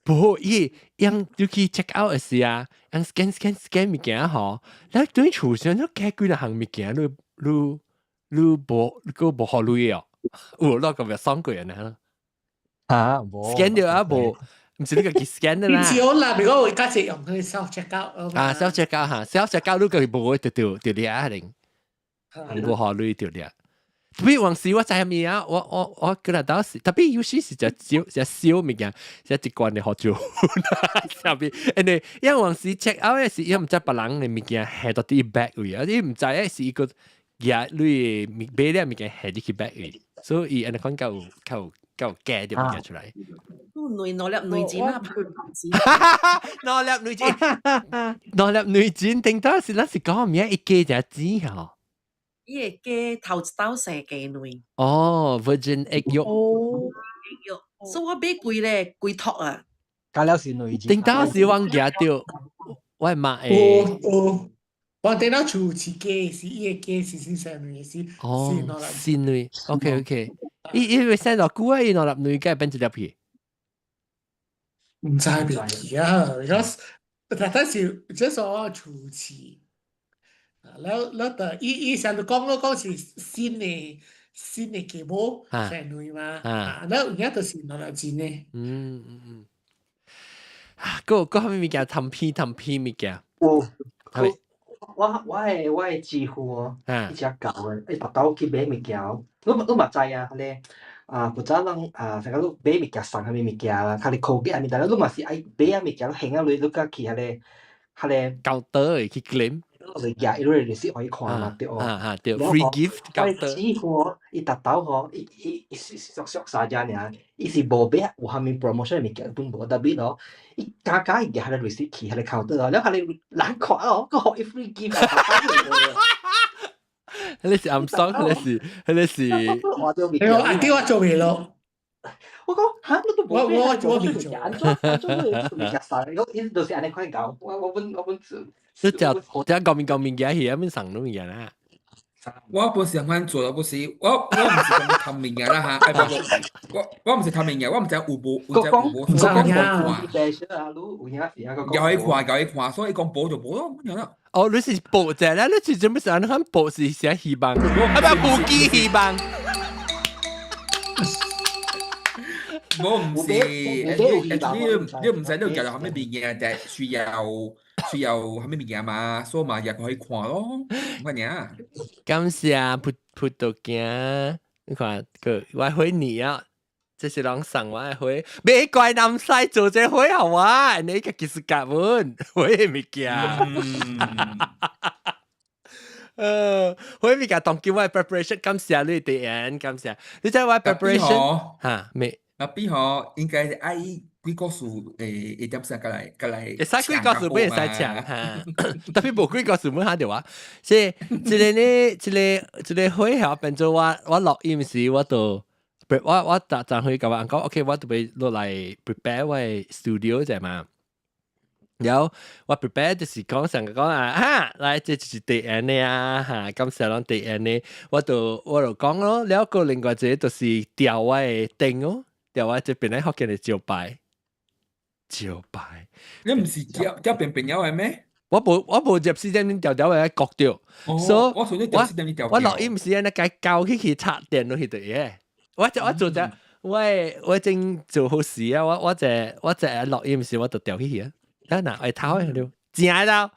不，樣你去 check out 嘅時啊，樣 scan 物件嗬，你對厝上都加幾多項物件，你無好累哦。有那個咪爽過人啦。scan 掉啊無，唔是你個佢 scan 的啦。少啦，如果會加隻用佢 self check out。self check out 嚇，self check out 你個無掉啲啊定，無好累掉啲。特別往時我知係咩啊？我覺得當時特別有時是只小物件，只一罐嘅好少。上邊，因為往時 check out 嘅時，因為唔知別人嘅物件係到啲 bag 位，有啲唔知係是一個嘢你買啲物件係啲 bag 位，所以人哋講夠夾啲物件出嚟。攞粒錢啦，攞粒錢，定當時嗰時講咩一幾隻錢嗬？伊個雞頭一刀生雞卵。Virgin egg yolk。所以我買貴咧，貴托啊。加了是卵錢。定當時我夾掉，我係買誒。我等到厝飼雞是伊個雞是先生卵是。先卵 ，OK。伊會生到久啊，伊攞粒卵雞變一粒皮。唔知邊記啊，但是即係我厝飼。แล้วแต่อีฉันก็講是新嘅雞母生卵嘛，แล้ว而家就是攞嚟錢咧。嗰咩物件氹片物件？我几乎哦，一只狗诶，白豆去买物件，你嘛知啊，咧古早人成日都買物件送下面物件啦，佢哋口嘅下面，但係你嘛是愛買下物件，你行下你甲去下咧交得去 claim，你夾因為你是可以看嘛，對哦，對 free gift 交得。我幾乎伊達到吼，伊俗三隻爾，伊是無買有下面 promotion 物件本無，特別咯，伊加伊嘅下咧 receipt 去下咧 counter 咯，然後下咧難看哦，個好伊 free gift 你是暗爽，你是。阿爹我做未咯？我講嚇，你都冇我未做，安怎你夾曬？我伊就是安尼款搞，我本。你就講面嘅嘢，邊上都物件啦。我不是咁做咯，不是我唔是咁貪面嘅啦嚇，我唔是貪面嘅，我唔知有冇有去看，所以講報就報咯，咁樣啦。哦，你是報啫啦，你是做咩事？你看報是寫希望，係咪報記希望？我唔是，你唔使都夾到後面邊嘅，但係需要後面邊嘅嘛，所以嘛也可以看咯，咁樣。感謝葡萄鏡，你看個我回你啊，這是人送我嘅回，別怪南西做這回好啊，你個技術夾穩，回物件。回物件當叫我 preparation，感謝你哋人，感謝你知我 preparation 嚇未？那邊吼應該係愛幾個數會點先，過來。會使幾個數俾會使搶嚇，特別無幾個數冇下條話，所以一個會後變做我錄音時我就我陣去甲我講 ，OK， 我就會落來 prepare 我 studio 啫嘛。然後我 prepare 就是講成個講啊，來這就是第一呢啊嚇，感謝人第一呢，我就講咯，แล้ว個另外一個就是調我嘅燈哦。調我這邊咧學見你招牌，你唔是調邊邊有嘅咩？我冇入時間調喺角掉，所以我錄音時間咧計教去插電落去對嘅。我做咗，我正做好事啊！我就錄音時我就調去啊。等下我睇開佢正喺度，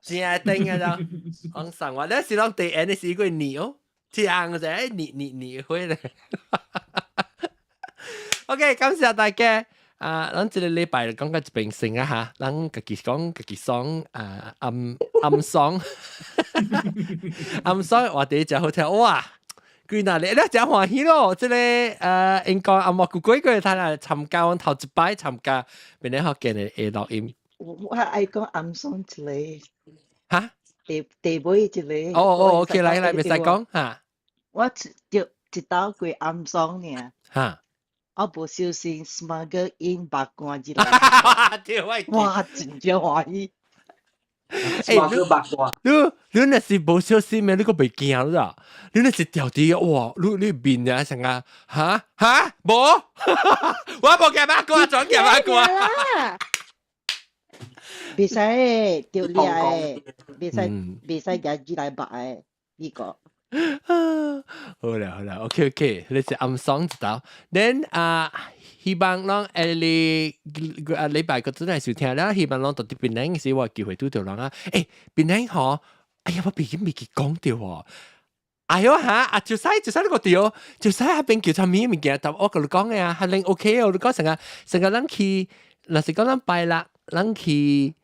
正喺頂喺度。我上話咧是講第二呢是一個你哦，正嘅你會咧。OK， 感謝大家。咱這個禮拜講個一邊先啊嚇，咱自己講自己爽暗爽，暗爽話第一隻好聽哇！佢嗱你真歡喜咯，這個應該阿莫古鬼佢睇嚟參加我頭一擺參加，邊啲學見嘅錄音。我愛講暗爽一個嚇，第尾一個。OK， 來，未使講嚇。我一道過暗爽呢。嚇。我無小心 smuggle in 白乾之類，哇！真正歡喜。smuggle 白乾，你那是無小心咩？你個袂驚啦？你那是掉啲哇！你面啊成啊嚇無？我冇驚白乾，總驚白乾。別使掉你誒，別使夾住嚟白誒呢個。好啦 ，OK， 你是暗爽知道。then 希望啷禮拜個真係收聽啦，希望啷到啲邊領時我機會拄到啷啊！邊領嗬，哎呀我未記講掉喎。哎呦嚇，就使呢個掉，就使下邊叫做咩物件？但我同你講嘅啊，係令 OK， 我講成個啷去，若是講啷拜啦，啷去。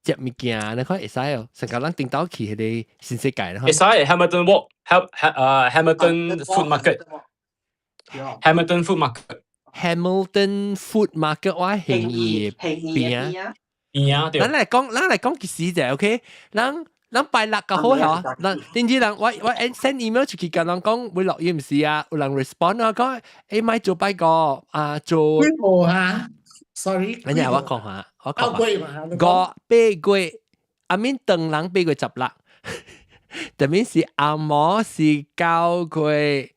接物件，你看會使哦，成個人頂到去迄個新世界啦。會使 Hamilton Walk， Hamilton Food Market，Hamilton Food Market，Hamilton Food Market 我興業邊啊？咱嚟講件事啫 ，OK？咱拜六個好嗬，咱點知人我 send email 出去甲人講會落音時啊，有人 respond 啊，講咪做拜個做。規模啊 ，sorry。人家我講下。5月，阿面等人8月16，特別是阿摩是9月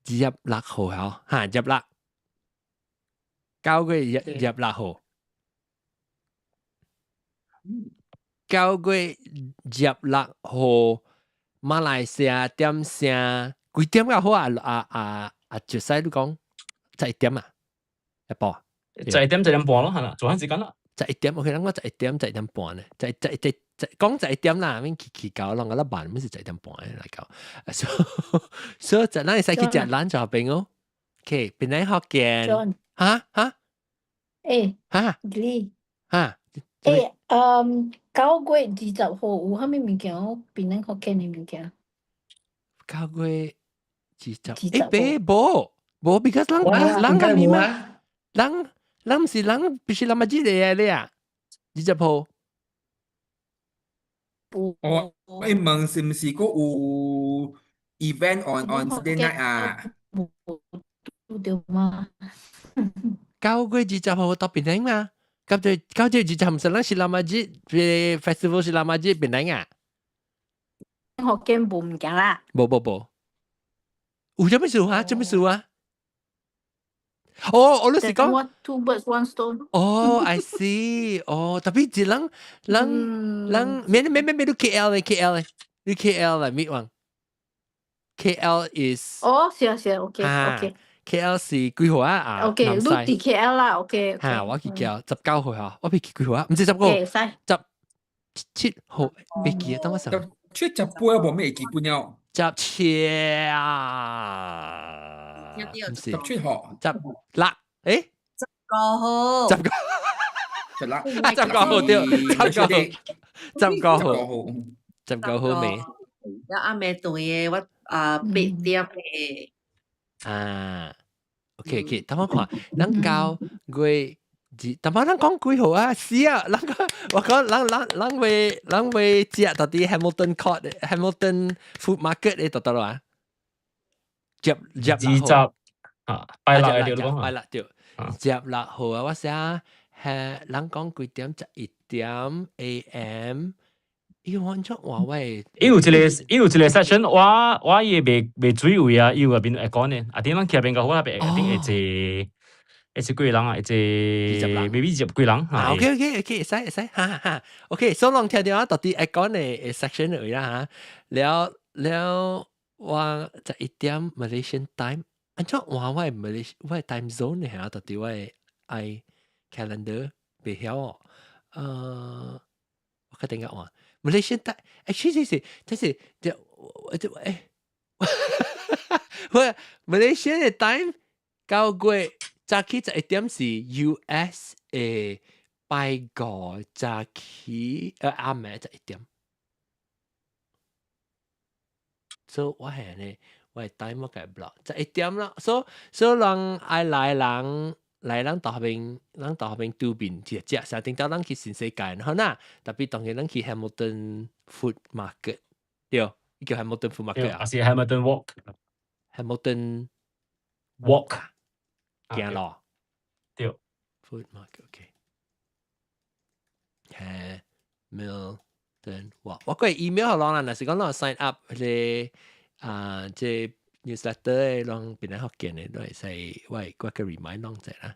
16號嚇，16 9月16號，9月16號，馬來西亞點聲幾點較好啊？就使你講11點啊，一波啊。11點半咯，係啦，做緊時間啦。11點，OK，我11點半咧，11講11點啦，免去搞，啷個啦晚，免是11點半來搞，所以咱會使去食 lunch 後邊哦。OK，邊嚟學見？嚇？嚇？你嚇9月20號有啥物物件？邊嚟學見嘅物件？9月20，冇 because 人唔是人必須諗乜嘢嚟啊？20號。我問是唔是個有 event on Sunday night 啊對嘛？9月20號到邊嚟嘛？9月20號唔係人是諗乜嘢 festival 是諗乜嘢邊嚟啊？學見冇物件啦。冇。有咩事啊？做咩事啊？我都是講 two birds one stone。I see。特別係人，咩都 KL 嚟，你 KL 嚟咩話 ？KL is。是 OK。KL 是幾號啊？OK， 你喺 KL 啦 ，OK。我去 KL 19號啊，我未去幾號啊？唔知19號。17號未記啊？等我想。17號我未記半了。17啊？17號。19號。19號。19號對，19號未？有暗暝對嘅，我8點嘅。OK， 等我看，咱9月但係咱講幾號啊？是啊，我講咱會食到啲 Hamilton Court、Hamilton Food Market 嘅到啦。20拜六嘅對，拜六對，16號啊，我寫咱講幾點？11點 AM。要按照話喂，有一個 session， 我也未追位啊，有啊邊會講呢？啊，點樣其實邊個好啊？邊一定係幾人啊？係maybe 10幾人。OK，會使，哈。OK，所以聽到到底會講嘅 section 嚟啦嚇，了我11點 Malaysian time，按照話我係 time zone 嘅嚇，到底我係 calendar 未曉我確定嘅話。Malaysian time actually 這是Malaysian 嘅 time 9月早起11點是 US 嘅拜五早起暗暝11點，所以我係呢，我係 time 我計 block 11點啦，所以人愛來人到邊對面食，成日到人去新世界好啦，特別當然人去 Hamilton Food Market， 對，伊叫 Hamilton Food Market 啊，是 Hamilton Walk，Hamilton Walk， 行路，對 ，Food Market OK，Hamilton Walk， 我個 email 好啦，嗱是講我 sign up 咧即newsletter 啷邊嚟學見嘅都係使喂嗰個 remind 啷隻啦。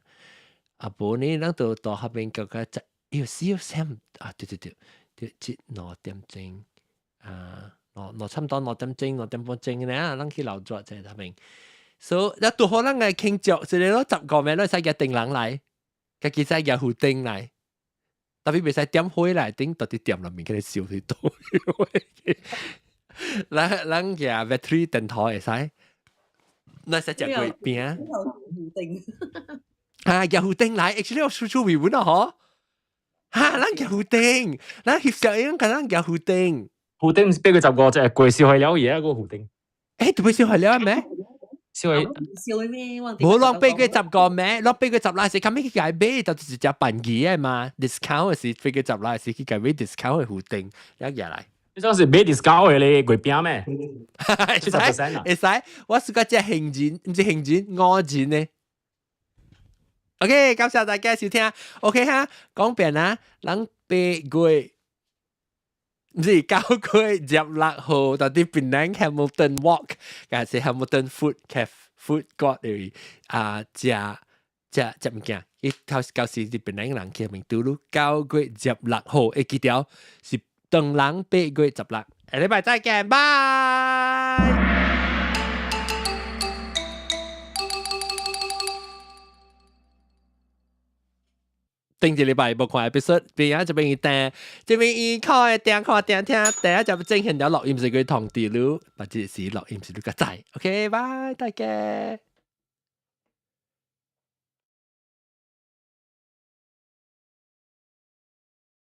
啊，不呢啷到後邊嗰個就要 Sam 啊，對，即6點鐘差唔多6點鐘6點半鐘咧，啷去留咗在後邊。所以一到可能係傾著，所以你攞10個名都使嘅定人嚟，嘅其實係胡定嚟，特別唔使點開嚟，頂到啲店入面佢哋笑佢多。咱嘅 battery 電台會使，咱使食過餅。有胡定來 ，actually 我輸出微本啊，嗬。咱有胡定，咱翕相應該咱有胡定。胡定俾佢10個隻貴燒係了嘢嗰個胡定。特別燒係了咩？燒咩？冇浪俾佢10個咩？浪俾佢10啦，是咁樣去改俾，就直接辦嘢啊嘛。discount 是俾佢10啦，是去改俾 discount 嘅胡定一日嚟。你當時俾 discount 嘅你貴餅咩？70%啊！會使，我是個隻杏仁，唔是杏仁，鵝仁呢。OK， 感謝大家收聽。OK 哈，講遍啦，咱8月唔是9月16號到啲檳城 Hamilton Walk， 還是 Hamilton Food Court 嚟食物件。一頭舊時啲檳城人去明道路9月16號，會記條是當人8月16，下禮拜再見，拜。頂一禮拜無看 episode，邊啊這邊訂，這邊伊開訂看訂聽，第一就正現了錄音是佢同地路，或者是錄音是佢個仔。OK，拜大家。